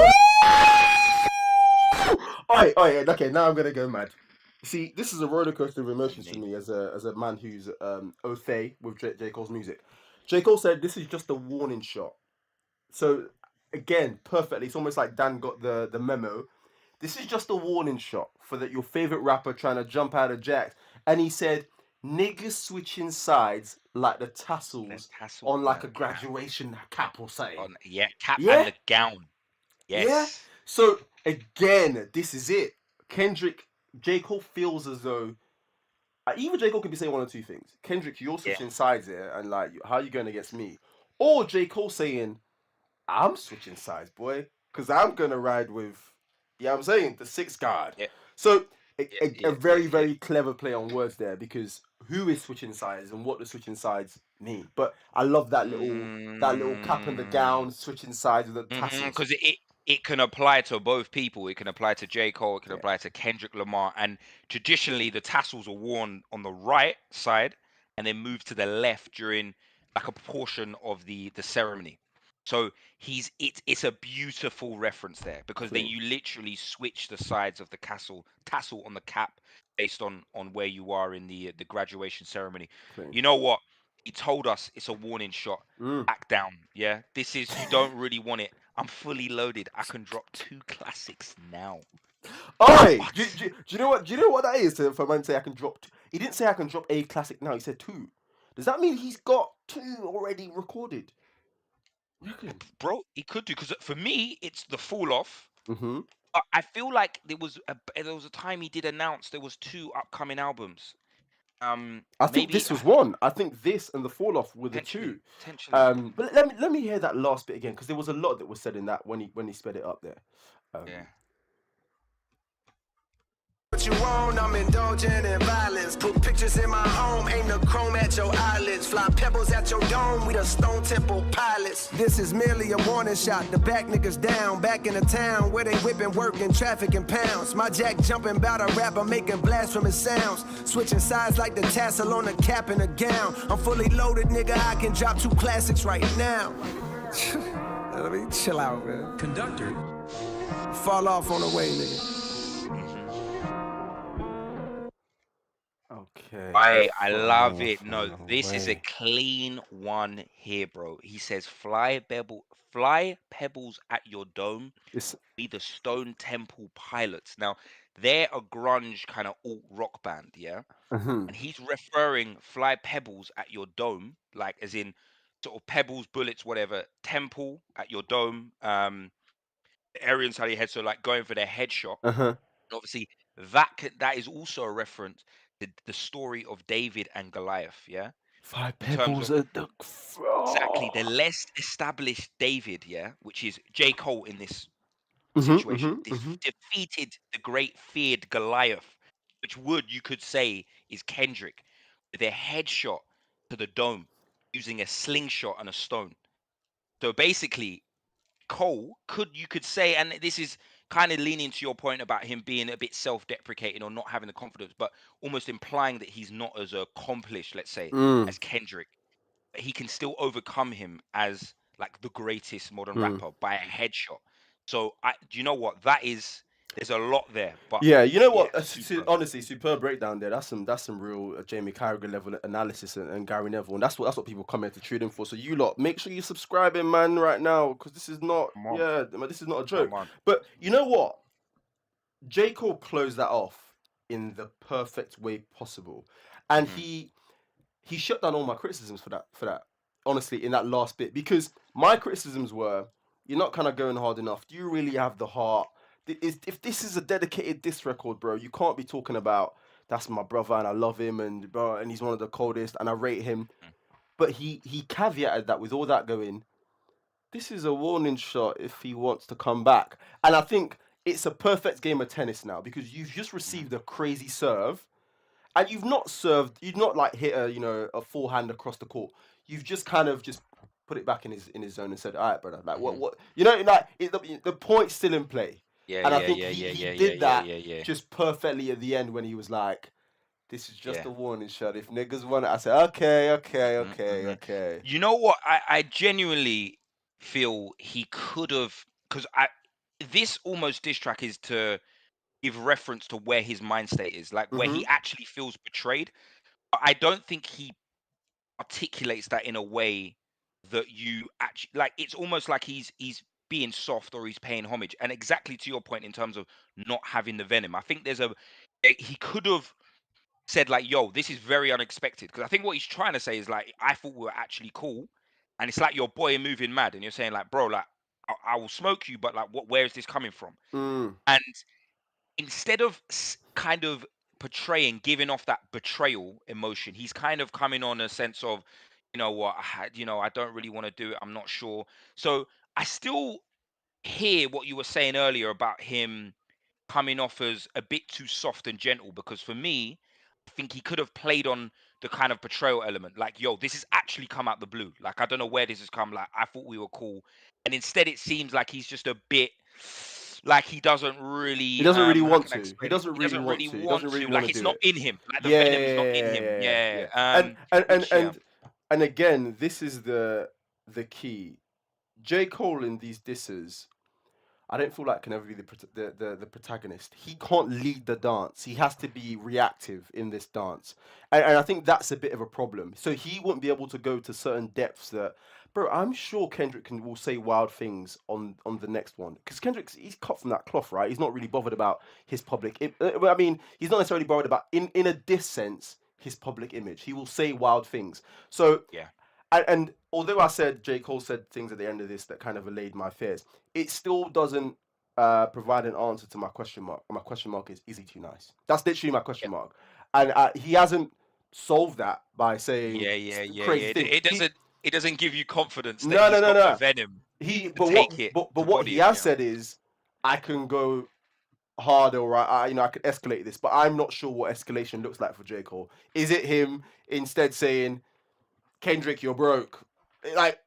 Alright, okay, now I'm gonna go mad. See, this is a roller coaster of emotions for me as a man who's au fait with J. Cole's music. J. Cole said this is just a warning shot. So again, perfectly, it's almost like Dan got the memo. This is just a warning shot for your favorite rapper trying to jump out of jacks. And he said, niggas switching sides like the tassels tassel on like a cap. graduation cap or something. Cap Yeah? and the gown. Yeah. Yes. So again, this is it. Kendrick, J. Cole feels as though either J. Cole could be saying one or two things. Kendrick, you're switching sides here, and like, how are you going against me? Or J. Cole saying, I'm switching sides, boy, because I'm gonna ride with, I'm saying, the sixth guard. Yeah. So a very, very clever play on words there, because who is switching sides and what does switching sides mean? But I love that little cap and the gown, switching sides with the tassels. Because it can apply to both people. It can apply to J. Cole. It can apply to Kendrick Lamar. And traditionally, the tassels are worn on the right side and then moved to the left during like a portion of the ceremony. So it's a beautiful reference there, because then you literally switch the sides of the tassel on the cap based on where you are in the graduation ceremony. You know what? He told us it's a warning shot. Back down. Yeah, this is, you don't really want it. I'm fully loaded. I can drop 2 classics now. Alright, do you know what? Do you know what that is? For a man to say I can drop. He didn't say I can drop a classic now. He said 2. Does that mean he's got 2 already recorded? Bro, he could do, because for me it's the Fall Off. Mm-hmm. I feel like there was a time he did announce there was 2 upcoming albums. I think this was one. I think this and the Fall Off were the 2. Potentially. But let me hear that last bit again, because there was a lot that was said in that when he sped it up there. Yeah. What you want, I'm indulging in violence. Put pictures in my home, aim the chrome at your eyelids. Fly pebbles at your dome, we the Stone Temple pilots. This is merely a warning shot, the back niggas down. Back in the town where they whipping, working, traffic in pounds. My jack jumping bout a rapper, making blasphemous sounds. Switching sides like the tassel on the cap and the gown. I'm fully loaded, nigga, I can drop 2 classics right now. Let me chill out, man. Conductor. Fall off on the way, nigga. Okay. I love it. No, this is a clean one here, bro. He says, fly pebbles at your dome. Be the Stone Temple pilots. Now, they're a grunge kind of alt rock band, yeah? And he's referring fly pebbles at your dome, like as in sort of pebbles, bullets, whatever, temple at your dome, area inside your head, so like going for their headshot. And obviously, that is also a reference to the story of David and Goliath, yeah? 5 pebbles at the... Exactly, the less established David, yeah, which is J. Cole in this situation, defeated the great feared Goliath, which you could say is Kendrick, with a headshot to the dome using a slingshot and a stone. So basically, Cole you could say, and this is kind of leaning to your point about him being a bit self-deprecating or not having the confidence, but almost implying that he's not as accomplished, let's say, as Kendrick. But he can still overcome him as like the greatest modern rapper by a headshot. So do you know what? There's a lot there. But yeah, you know what? Honestly, superb breakdown there. That's some real Jamie Carragher level analysis and Gary Neville, and that's what people come here to tune in for. So you lot, make sure you're subscribing, man, right now, because this is not this is not a joke. But you know what? J. Cole closed that off in the perfect way possible, and he shut down all my criticisms for that. Honestly, in that last bit, because my criticisms were, you're not kind of going hard enough. Do you really have the heart? If this is a dedicated diss record, bro, you can't be talking about that's my brother and I love him and he's one of the coldest and I rate him. But he caveated that with all that going, this is a warning shot if he wants to come back. And I think it's a perfect game of tennis now because you've just received a crazy serve and you've not like hit a forehand across the court. You've just kind of just put it back in his zone and said, "All right, brother, like Mhm. what the point's still in play." Yeah, And I yeah, think yeah, he yeah, he yeah, yeah, did yeah, that yeah, yeah, just perfectly at the end when he was like, "This is just yeah. a warning shot. If niggas want it," I said, "Okay, okay, Mhm, okay, mhm. okay." You know what? I genuinely feel he could have, because I this almost diss track is to give reference to where his mind state is, like where he Mhm. actually feels betrayed. But I don't think he articulates that in a way that you actually like. It's almost like he's being soft or he's paying homage. And exactly to your point in terms of not having the venom, I think he could have said like, "Yo, this is very unexpected." Because I think what he's trying to say is like, "I thought we were actually cool," and it's like your boy moving mad, and you're saying like, "Bro, like, I will smoke you, but like, where is this coming from?" Mm. And instead of kind of portraying, giving off that betrayal emotion, he's kind of coming on a sense of, you know what, I don't really want to do it. I'm not sure. So I still hear what you were saying earlier about him coming off as a bit too soft and gentle, because for me, I think he could have played on the kind of betrayal element. Like, yo, this has actually come out the blue. Like, I don't know where this has come. Like, I thought we were cool. And instead it seems like he's just a bit like he doesn't He really doesn't really how want can I to. He explain it? doesn't He really doesn't want really to. He want doesn't really to. want Like, to it's do not it. in him. Like the Yeah, venom is not yeah, in yeah, him. yeah, yeah, Yeah. yeah. And Which yeah. and and again, this is the key. J. Cole in these disses, I don't feel like can ever be the protagonist. He can't lead the dance. He has to be reactive in this dance, and I think that's a bit of a problem. So he won't be able to go to certain depths that, bro. I'm sure Kendrick will say wild things on the next one because he's cut from that cloth, right? He's not really bothered about his I mean, he's not necessarily bothered about in a diss sense his public image. He will say wild things. So Yeah. and although I said J. Cole said things at the end of this that kind of allayed my fears, it still doesn't provide an answer to my question mark. My question mark is he too nice? That's literally my Yeah. question mark. And he hasn't solved that by saying Yeah, yeah, yeah, yeah. crazy things. It doesn't give you confidence that No, no, he's no, got the no. venom He, to take it but to what he body it, has yeah. said is, I can go harder, or I could escalate this, but I'm not sure what escalation looks like for J. Cole. Is it him instead saying, Kendrick, you're broke. Like,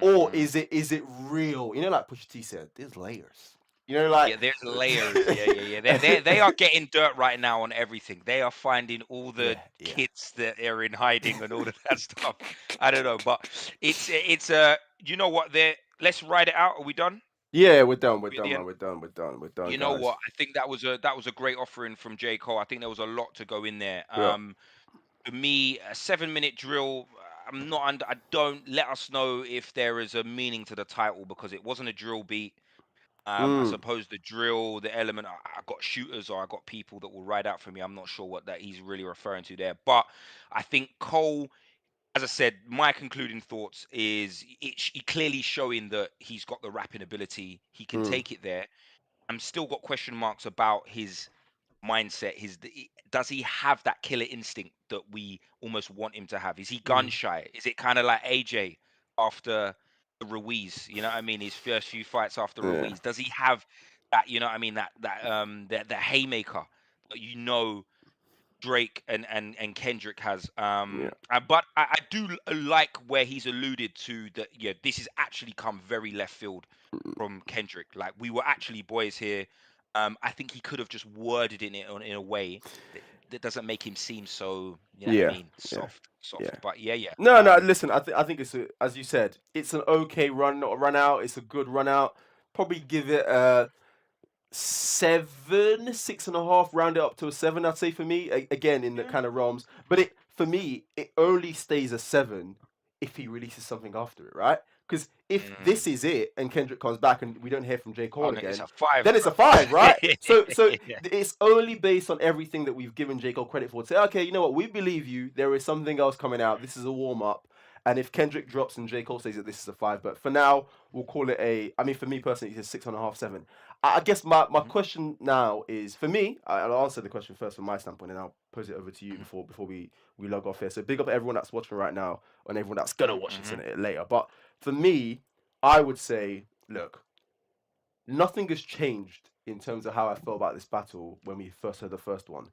or Mm. is it real? You know, like Pusha T said, there's layers. You know, like Yeah, there's layers. Yeah, yeah, yeah. They are getting dirt right now on everything. They are finding all the yeah, yeah, kids that are in hiding and all of that stuff. I don't know, but it's you know what? Let's ride it out. Are we done? yeah. We're done. We're We at done, the man. end? We're done, You know guys. what? I think that was a great offering from J. Cole. I think there was a lot to go in there. Yeah. For me, a 7 minute drill. I'm not under. I don't let us know if there is a meaning to the title because it wasn't a drill beat. I Mm. suppose the drill, the element, I got shooters or I got people that will ride out for me. I'm not sure what that he's really referring to there. But I think Cole, as I said, my concluding thoughts is he clearly showing that he's got the rapping ability. He can Mm. take it there. I'm still got question marks about his mindset. Does he have that killer instinct that we almost want him to have? Is he gun Mm. shy? Is it kind of like AJ after the Ruiz? You know what I mean? His first few fights after Yeah. Ruiz. Does he have that? You know what I mean? That haymaker that Drake and Kendrick has. Yeah. But I do like where he's alluded to that. Yeah, this has actually come very left field from Kendrick. Like we were actually boys here. I think he could have just worded in a way that doesn't make him seem so, you know what I Yeah. mean, Yeah. Yeah. soft. But yeah, yeah. No, no. Listen, I think it's as you said, it's an okay run, not a run out. It's a good run out. Probably give it a 7, 6.5, round it up to a 7. I'd say for me, again in the Yeah. kind of realms. But for me, it only stays a 7 if he releases something after it, right? Because if Mm. this is it and Kendrick comes back and we don't hear from J. Oh Cole no, it's again, a 5, then it's a bro. 5, right? So Yeah. it's only based on everything that we've given J. Cole credit for. To say, okay, you know what, we believe you. There is something else coming out. This is a warm up. And if Kendrick drops and J. Cole says that this is a 5, but for now we'll call it a. I mean, for me personally, it's a 6.5, 7. I guess my Mhm, question now is for me. I'll answer the question first from my standpoint, and I'll pose it over to you mhm, before we log off here. So big up everyone that's watching right now, and everyone that's gonna watch this mhm, later. But for me, I would say, look, nothing has changed in terms of how I felt about this battle when we first heard the first one.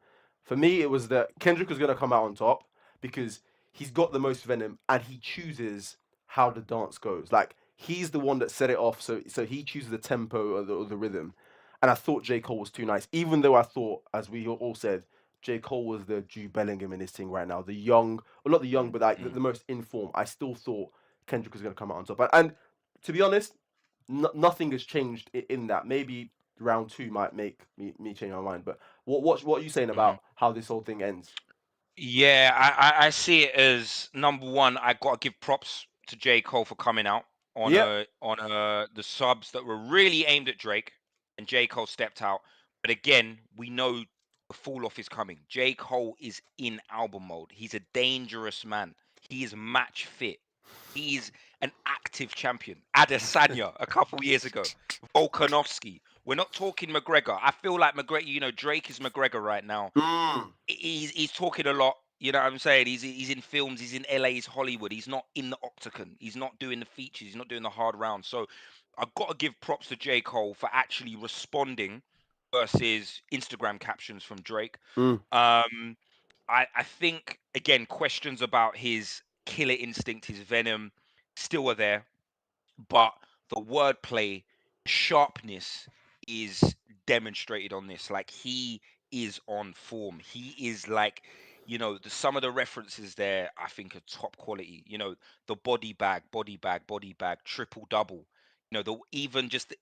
For me, it was that Kendrick was going to come out on top because he's got the most venom and he chooses how the dance goes. Like he's the one that set it off, so he chooses the tempo or the rhythm. And I thought J. Cole was too nice, even though I thought, as we all said, J. Cole was the Jude Bellingham in this thing right now. The young, well, not the young, but like the most informed. I still thought Kendrick was going to come out on top. And to be honest, nothing has changed in that. Maybe round two might make me change my mind. But what are you saying Mhm. about how this whole thing ends? Yeah, I see it as number one. I gotta give props to J. Cole for coming out Yep. on the subs that were really aimed at Drake, and J. Cole stepped out. But again, we know the fall off is coming. J. Cole is in album mode. He's a dangerous man. He is match fit. He is an active champion. Adesanya a couple years ago. Volkanovski. We're not talking McGregor. I feel like McGregor, Drake is McGregor right now. Mm. He's talking a lot. You know what I'm saying? He's in films. He's in LA. He's Hollywood. He's not in the octagon. He's not doing the features. He's not doing the hard rounds. So I've got to give props to J. Cole for actually responding versus Instagram captions from Drake. Mm. I think again questions about his killer instinct, his venom, still are there, but the wordplay sharpness is demonstrated on this. Like he is on form. He is like, some of the references there I think are top quality. The body bag, triple double. The even just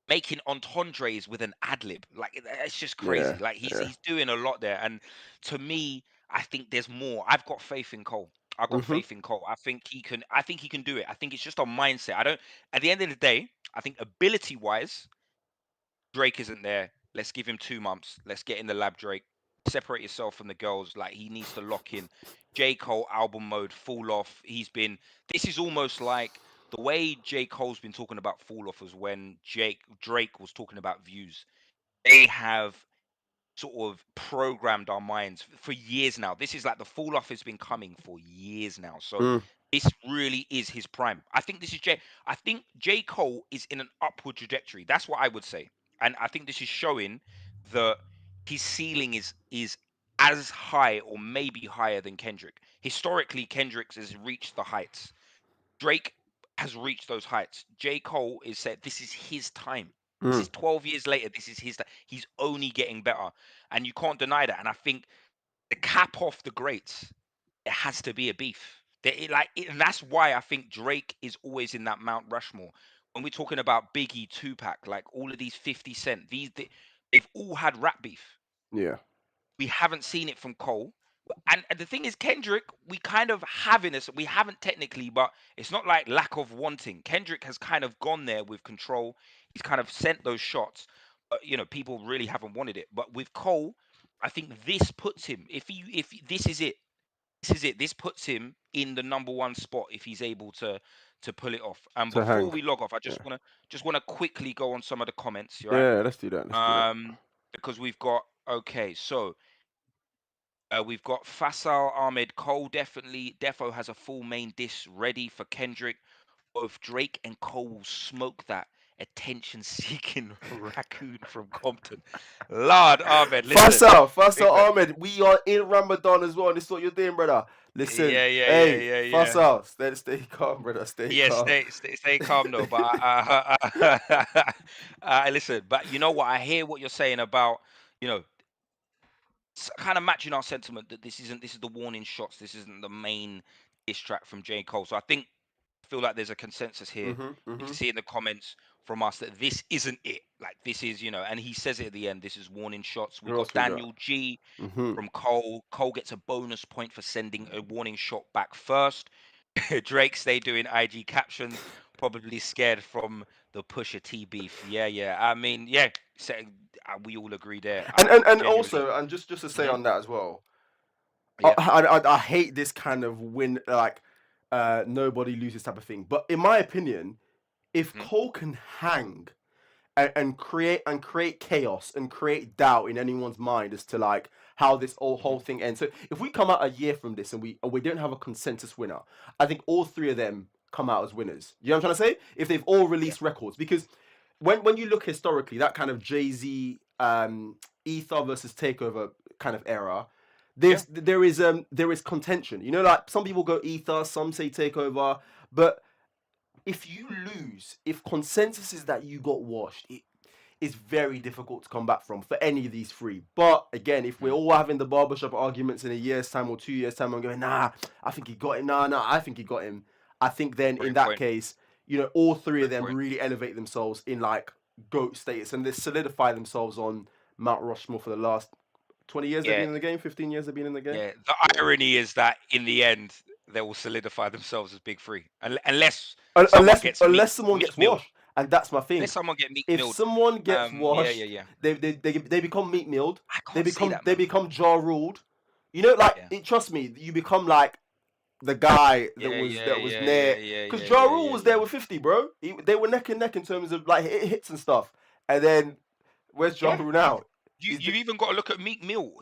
making entendres with an ad lib. Like it's just Yeah. crazy. Like he's Yeah. he's doing a lot there. And to me, I think there's more. I've got faith in Cole. I got Mhm. faith in Cole. I think he can do it. I think it's just a mindset. I don't At the end of the day, I think ability wise, Drake isn't there. Let's give him 2 months. Let's get in the lab, Drake. Separate yourself from the girls. Like he needs to lock in. J. Cole album mode, fall off. This is almost like the way J. Cole's been talking about fall off was when Drake was talking about views. They have sort of programmed our minds for years now. This is like the fall off has been coming for years now. So Mm. this really is his prime. I think J. Cole is in an upward trajectory. That's what I would say. And I think this is showing that his ceiling is as high or maybe higher than Kendrick. Historically, Kendrick has reached the heights. Drake has reached those heights. J. Cole is said this is his time. This Mm. is 12 years later. This is his time. He's only getting better. And you can't deny that. And I think to cap off the greats, it has to be a beef. And that's why I think Drake is always in that Mount Rushmore. When we're talking about Biggie, Tupac, like all of these 50 Cent, they've all had rap beef. Yeah. We haven't seen it from Cole. And the thing is, Kendrick, we kind of have in us. We haven't technically, but it's not like lack of wanting. Kendrick has kind of gone there with control. He's kind of sent those shots, but people really haven't wanted it. But with Cole, I think this puts him. If this is it, this is it. This puts him in the number one spot if he's able to pull it off. And To before hang. we log off, I Yeah. just wanna quickly go on some of the comments. You right? Yeah. Let's do that. Let's do that. Because we've got okay, so. We've got Faisal Ahmed Cole. Defo has a full main dish ready for Kendrick. Both Drake and Cole will smoke that attention-seeking raccoon from Compton. Lord Ahmed, listen. Big Faisal man. Ahmed, we are in Ramadan as well. This is what you're doing, brother. Listen, hey, Yeah. Faisal, stay calm, brother. Stay Yeah, calm. stay calm though. But listen. But you know what? I hear what you're saying about you know kind of matching our sentiment that this is the warning shots. This isn't the main diss track from J. Cole. So I feel like there's a consensus here. Mhm. You can Mhm. see in the comments from us that this isn't it. Like this is, and he says it at the end. This is warning shots. We Who got else we got? Daniel G Mhm. from Cole. Cole gets a bonus point for sending a warning shot back first. Drake stay doing IG captions, probably scared from the Pusha T beef. Yeah. I mean, yeah. So, we all agree there. And Genuinely. also, and just to say Mhm. on that as well, Yeah. I hate this kind of win like nobody loses type of thing. But in my opinion, if Mhm. Cole can hang and create chaos and create doubt in anyone's mind as to like how this whole Mhm. thing ends. So if we come out a year from this and we don't have a consensus winner, I think all three of them come out as winners. You know what I'm trying to say? If they've all Yeah. released records, because when you look historically, that kind of Jay-Z Ether versus Takeover kind of era, Yeah. there is contention. You know, like some people go Ether, some say Takeover, but if you lose, if consensus is that you got washed, it is very difficult to come back from for any of these three. But again, if we're Mm. all having the barbershop arguments in a year's time or 2 years' time, I'm going, nah, I think he got him. Nah, I think he got him. I think then in Great that point. case, all three of Great them point. really elevate themselves in like GOAT status and they solidify themselves on Mount Rushmore for the last 20 years they've Yeah. been in the game, 15 years they've been in the game. Yeah. The Yeah. irony is that in the end, they will solidify themselves as big three, unless someone gets Unless someone meat gets milled. washed, and that's my thing. Unless someone get meat If milled. someone gets Yeah. Yeah. washed, Yeah. they become meat milled. I can't see that, They man. become jaw ruled. You know, like Yeah. trust me, you become like the guy Yeah. Yeah. that was Yeah. near Yeah. Yeah. because Yeah. Ja Yeah. Rule Yeah. was there Yeah. with 50, bro. They were neck and neck in terms of like hits and stuff. And then where's Ja Yeah. Rule now? He's You even got to look at Meek Mill.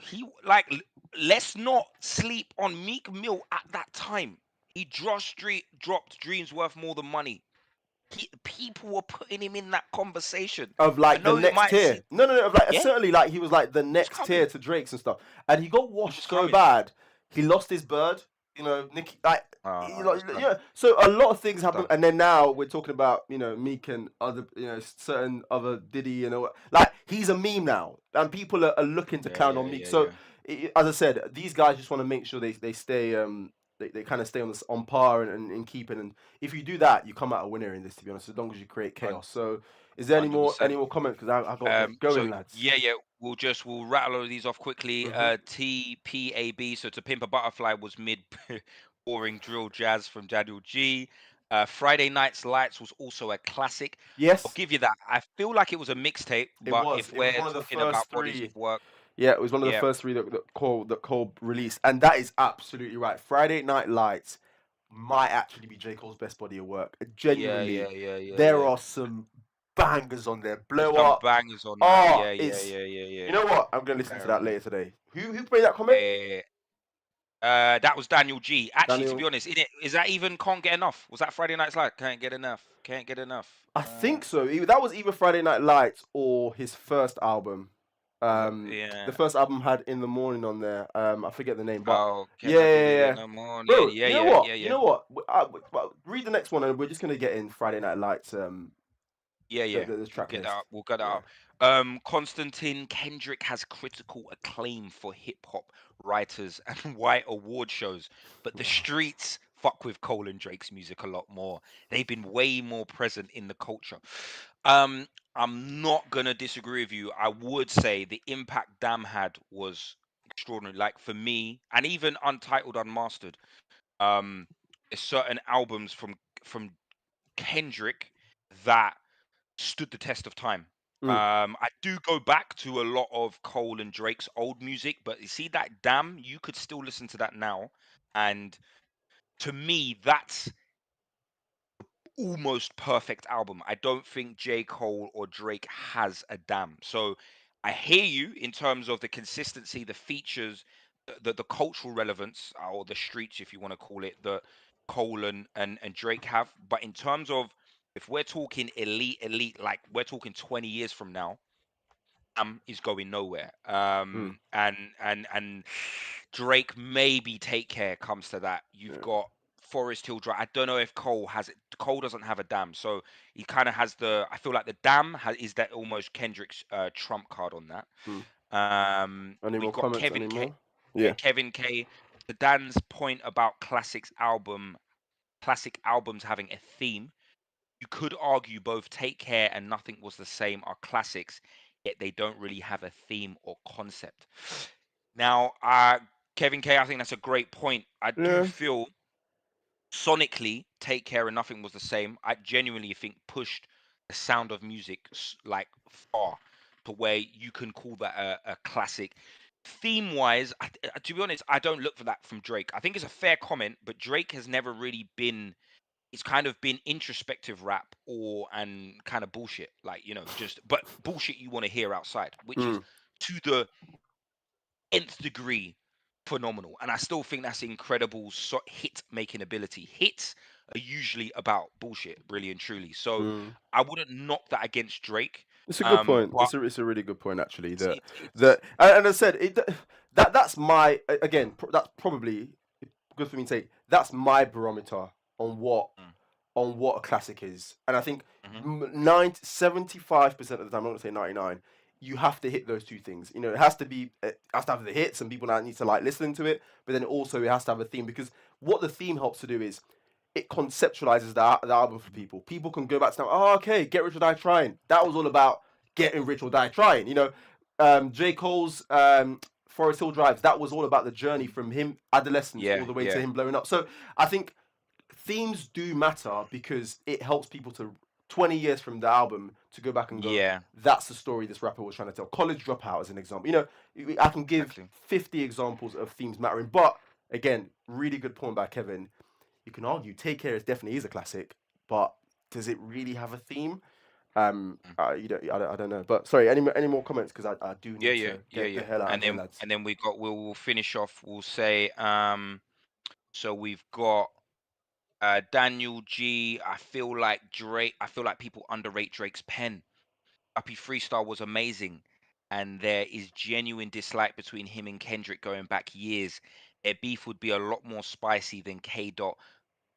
Let's not sleep on Meek Mill at that time. He dropped Dreams Worth More Than Money. People were putting him in that conversation. of I like the know it next might tier. seem, No. Of like yeah, certainly like he was like the he was next tier coming. to Drake's and stuff. And he got He washed was so coming. bad, he lost his bird. Nicky like It's done. yeah. So a lot of things It's happen, done. and then now we're talking about Meek and other certain other Diddy like he's a meme now, and people are looking to Yeah, clown yeah, on Meek. yeah, So yeah. as I said, these guys just want to make sure they stay they kind of stay on par and keeping. And if you do that, you come out a winner in this. To be honest, as long as you create chaos. So is there 100%. any more comments? Because I got to get So going, lads. yeah, we'll rattle all of these off quickly. Hmm. TPAB. So To Pimp a Butterfly was mid boring drill jazz from Daniel G. Friday Night's Lights was also a classic. I'll Yes, give you that. I feel like it was a mixtape, it but was. if It was we're one of the talking about first bodies three. of work, Yeah, it was one of the yeah, first three that Cole released, and that is absolutely right. Friday Night Lights might actually be J Cole's best body of work. Genuinely, there yeah. are some bangers on there. There's Blow some up. bangers on that. Oh, Yeah. you know what? I'm gonna listen to Fair that enough. later today. Who made that comment? Yeah. That was Daniel G. Actually, to be Daniel. honest, is that even Can't Get Enough? Was that Friday Night's Light? Can't get enough. Can't get enough. I think so. That was either Friday Night Lights or his first album. The Yeah. first album had In the Morning on there. I forget the name, but Oh, can yeah, I get yeah, it in yeah. the morning? Bro, Yeah, you know yeah, what? yeah, You yeah. know what? Read the next one, and we're just gonna get in Friday Night Lights. Yeah. The We'll track get that list. up. We'll get that Yeah. up. Constantine Kendrick has critical acclaim for hip hop writers and white award shows, but the streets fuck with Cole and Drake's music a lot more. They've been way more present in the culture. Um, I'm not gonna disagree with you. I would say the impact Damn had was extraordinary. Like for me, and even Untitled Unmastered, um, there's certain albums from Kendrick that stood the test of time. Mm, I do go back to a lot of Cole and Drake's old music, but you see that Damn, you could still listen to that now, and to me, that's almost perfect album. I don't think J. Cole or Drake has a Damn. So I hear you in terms of the consistency, the features, the cultural relevance, or the streets, if you want to call it, that Cole and Drake have. But in terms of if we're talking elite, like we're talking 20 years from now, is going nowhere. mm, And Drake maybe Take Care comes to that. You've yeah, got Forest Hill Drive. I don't know if Cole has it. Cole doesn't have a Damn, so he kind of has the. I feel like the Damn is that almost Kendrick's trump card on that. mm. Any We've more got comments? Kevin Any K. more? Yeah. Kevin K. The Dan's point about classic albums having a theme. You could argue both Take Care and Nothing Was the Same are classics, yet they don't really have a theme or concept. Now, Kevin K, I think that's a great point. I do Yeah. feel sonically, Take Care and Nothing Was the Same. I genuinely think pushed the sound of music like far to where you can call that a classic. Theme wise, to be honest, I don't look for that from Drake. I think it's a fair comment, but Drake has never really been. It's kind of been introspective rap and kind of bullshit, like just but bullshit you want to hear outside, which is Mm, to the nth degree phenomenal. And I still think that's incredible hit making ability. Hits are usually about bullshit, really and truly. So Mm. I wouldn't knock that against Drake. It's a good point. But It's a really good point actually. it's And as I said, that's my again. That's probably good for me to say. That's my barometer on mm, what a classic is. And I think mhm, 75% of the time, I'm not gonna say 99. You have to hit those two things. You know, it has to have the hits and people that need to like listening to it. But then also it has to have a theme because what the theme helps to do is it conceptualizes the album for people. People can go back to now. Oh, okay, Get Rich or Die Trying. That was all about getting rich or die trying. You know, J Cole's Forest Hill Drives. That was all about the journey from him adolescence all yeah, the way to yeah, him blowing up. So I think themes do matter because it helps people to 20 years from the album to go back and go, yeah, that's the story this rapper was trying to tell. College Dropout as an example. You know, I can give exactly. 50 examples of themes mattering. But again, really good point by Kevin. You can argue Take Care is definitely is a classic, but does it really have a theme? Mm. I don't know. But sorry, any more comments because I do Yeah, need yeah, to yeah, get the yeah. hell out of here, lads. And then we'll finish off. We'll say so we've got Daniel G. I feel like Drake. I feel like people underrate Drake's pen. Uppy Freestyle was amazing, and there is genuine dislike between him and Kendrick going back years. Their beef would be a lot more spicy than K. Dot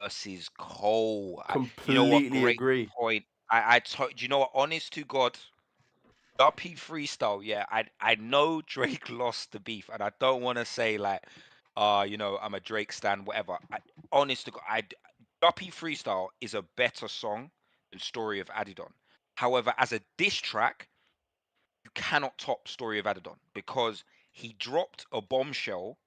versus Cole. You know what? Completely Great agree. point. Do you know what? Honest to God, Uppy Freestyle. Yeah, I know Drake lost the beef, and I don't want to say like, I'm a Drake stan, whatever. Honest to God, Uppy Freestyle is a better song than Story of Adidon. However, as a diss track, you cannot top Story of Adidon because he dropped a bombshell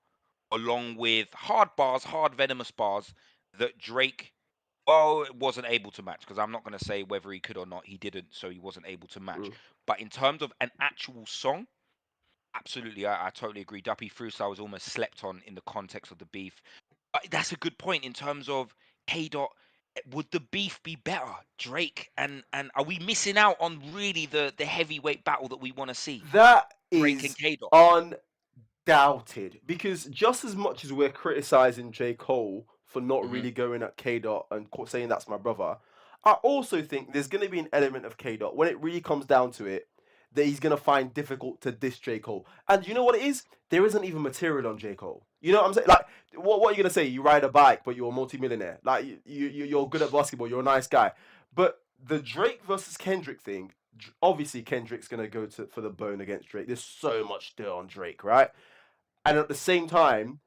along with hard bars, hard venomous bars that Drake, well, wasn't able to match. Because I'm not going to say whether he could or not. He didn't, so he wasn't able to match. Mm. But in terms of an actual song, absolutely, I totally agree. Duppy Freestyle was almost slept on in the context of the beef. But that's a good point in terms of K Dot. Would the beef be better, Drake? And are we missing out on really the heavyweight battle that we want to see? That Drake and is K Dot. undoubted because just as much as we're criticizing J. Cole for not Hmm. really going at K Dot and saying that's my brother, I also think there's going to be an element of K Dot when it really comes down to it that he's going to find difficult to diss J. Cole. And you know what it is? There isn't even material on J. Cole. You know what I'm saying? Like, what are you going to say? You ride a bike, but you're a multimillionaire. Like, you're good at basketball. You're a nice guy. But the Drake versus Kendrick thing, obviously Kendrick's going to go for the bone against Drake. There's so much dirt on Drake, right? And at the same time,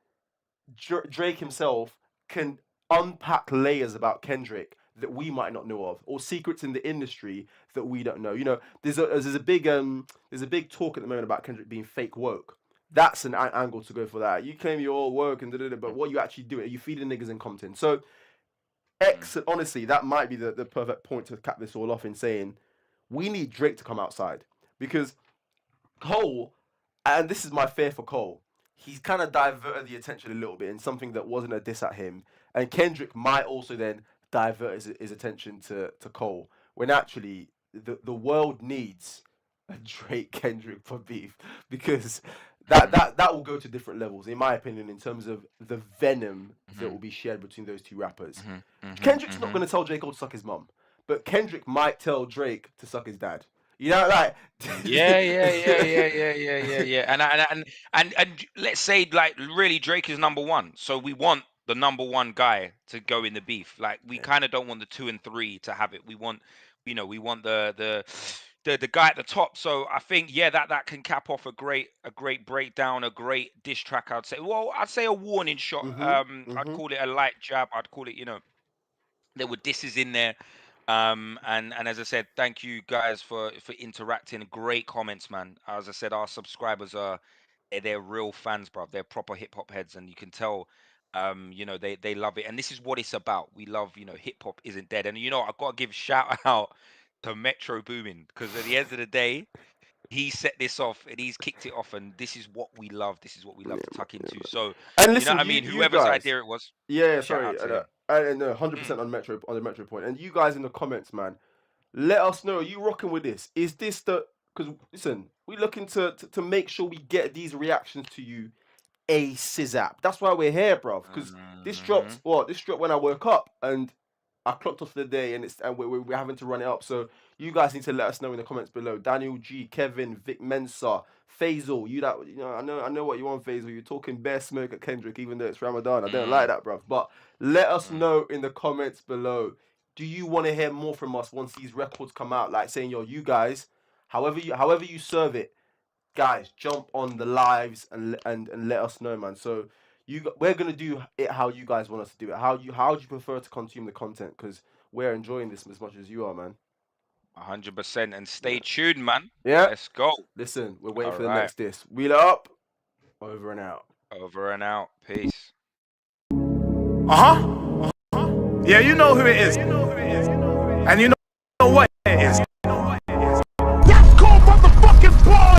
Drake himself can unpack layers about Kendrick that we might not know of, or secrets in the industry that we don't know. You know, there's a big talk at the moment about Kendrick being fake woke. That's an angle to go for that. You claim you're all woke and da-da-da, but what you actually doing? Are you feeding niggas in content? So, honestly, that might be the perfect point to cap this all off in saying we need Drake to come outside because Cole, and this is my fear for Cole, he's kind of diverted the attention a little bit in something that wasn't a diss at him. And Kendrick might also then divert his attention to Cole, when actually the world needs a Drake Kendrick for beef because Hmm. that will go to different levels, in my opinion, in terms of the venom that Hmm. will be shared between those two rappers. Hmm. Hmm. Kendrick's not Hmm. going to tell J. Cole to suck his mum, but Kendrick might tell Drake to suck his dad. You know, like. Yeah, yeah, yeah, yeah, yeah, yeah, yeah, yeah. And let's say like really Drake is number one. So we want the number one guy to go in the beef. Like we Yeah. kind of don't want the two and three to have it. We want, we want the guy at the top. So I think yeah, that can cap off a great breakdown, a great diss track. I'd say. Well, I'd say a warning shot. Mhm. I'd Mhm. call it a light jab. I'd call it, there were disses in there. And as I said, thank you guys for interacting. Great comments, man. As I said, our subscribers are they're real fans, bro. They're proper hip hop heads, and you can tell, they love it. And this is what it's about. We love, hip hop isn't dead. And I've got to give shout out to Metro Boomin because at the end of the day, he set this off and he's kicked it off, and this is what we love. This is what we Yeah, love to man, tuck yeah, into. man. So, And you know listen, what I mean? you Whoever's guys. idea it was, Yeah, shout sorry. out to him. I know Mm, 100% on the Metro point. And you guys in the comments, man, let us know. Are you rocking with this? Is this the? Because listen, we looking to make sure we get these reactions to you a sizzap. That's why we're here, bruv. Because this mhm. dropped. What? This dropped when I woke up, and I clocked off for the day, and we're having to run it up. So you guys need to let us know in the comments below. Daniel G, Kevin, Vic Mensa, Faisal, I know what you want, Faisal. You're talking bare smoke at Kendrick, even though it's Ramadan. I don't like that, bruv. But let us know in the comments below. Do you want to hear more from us once these records come out? Like saying, yo, you guys, however you serve it, guys, jump on the lives and let us know, man. So we're gonna do it how you guys want us to do it. How do you prefer to consume the content? Because we're enjoying this as much as you are, man. 100%. And stay tuned, man. Yeah. Let's go. Listen, we're waiting All for the right. next disc. Wheel it up. Over and out. Over and out. Peace. Yeah, you know who it is. And you know what it is.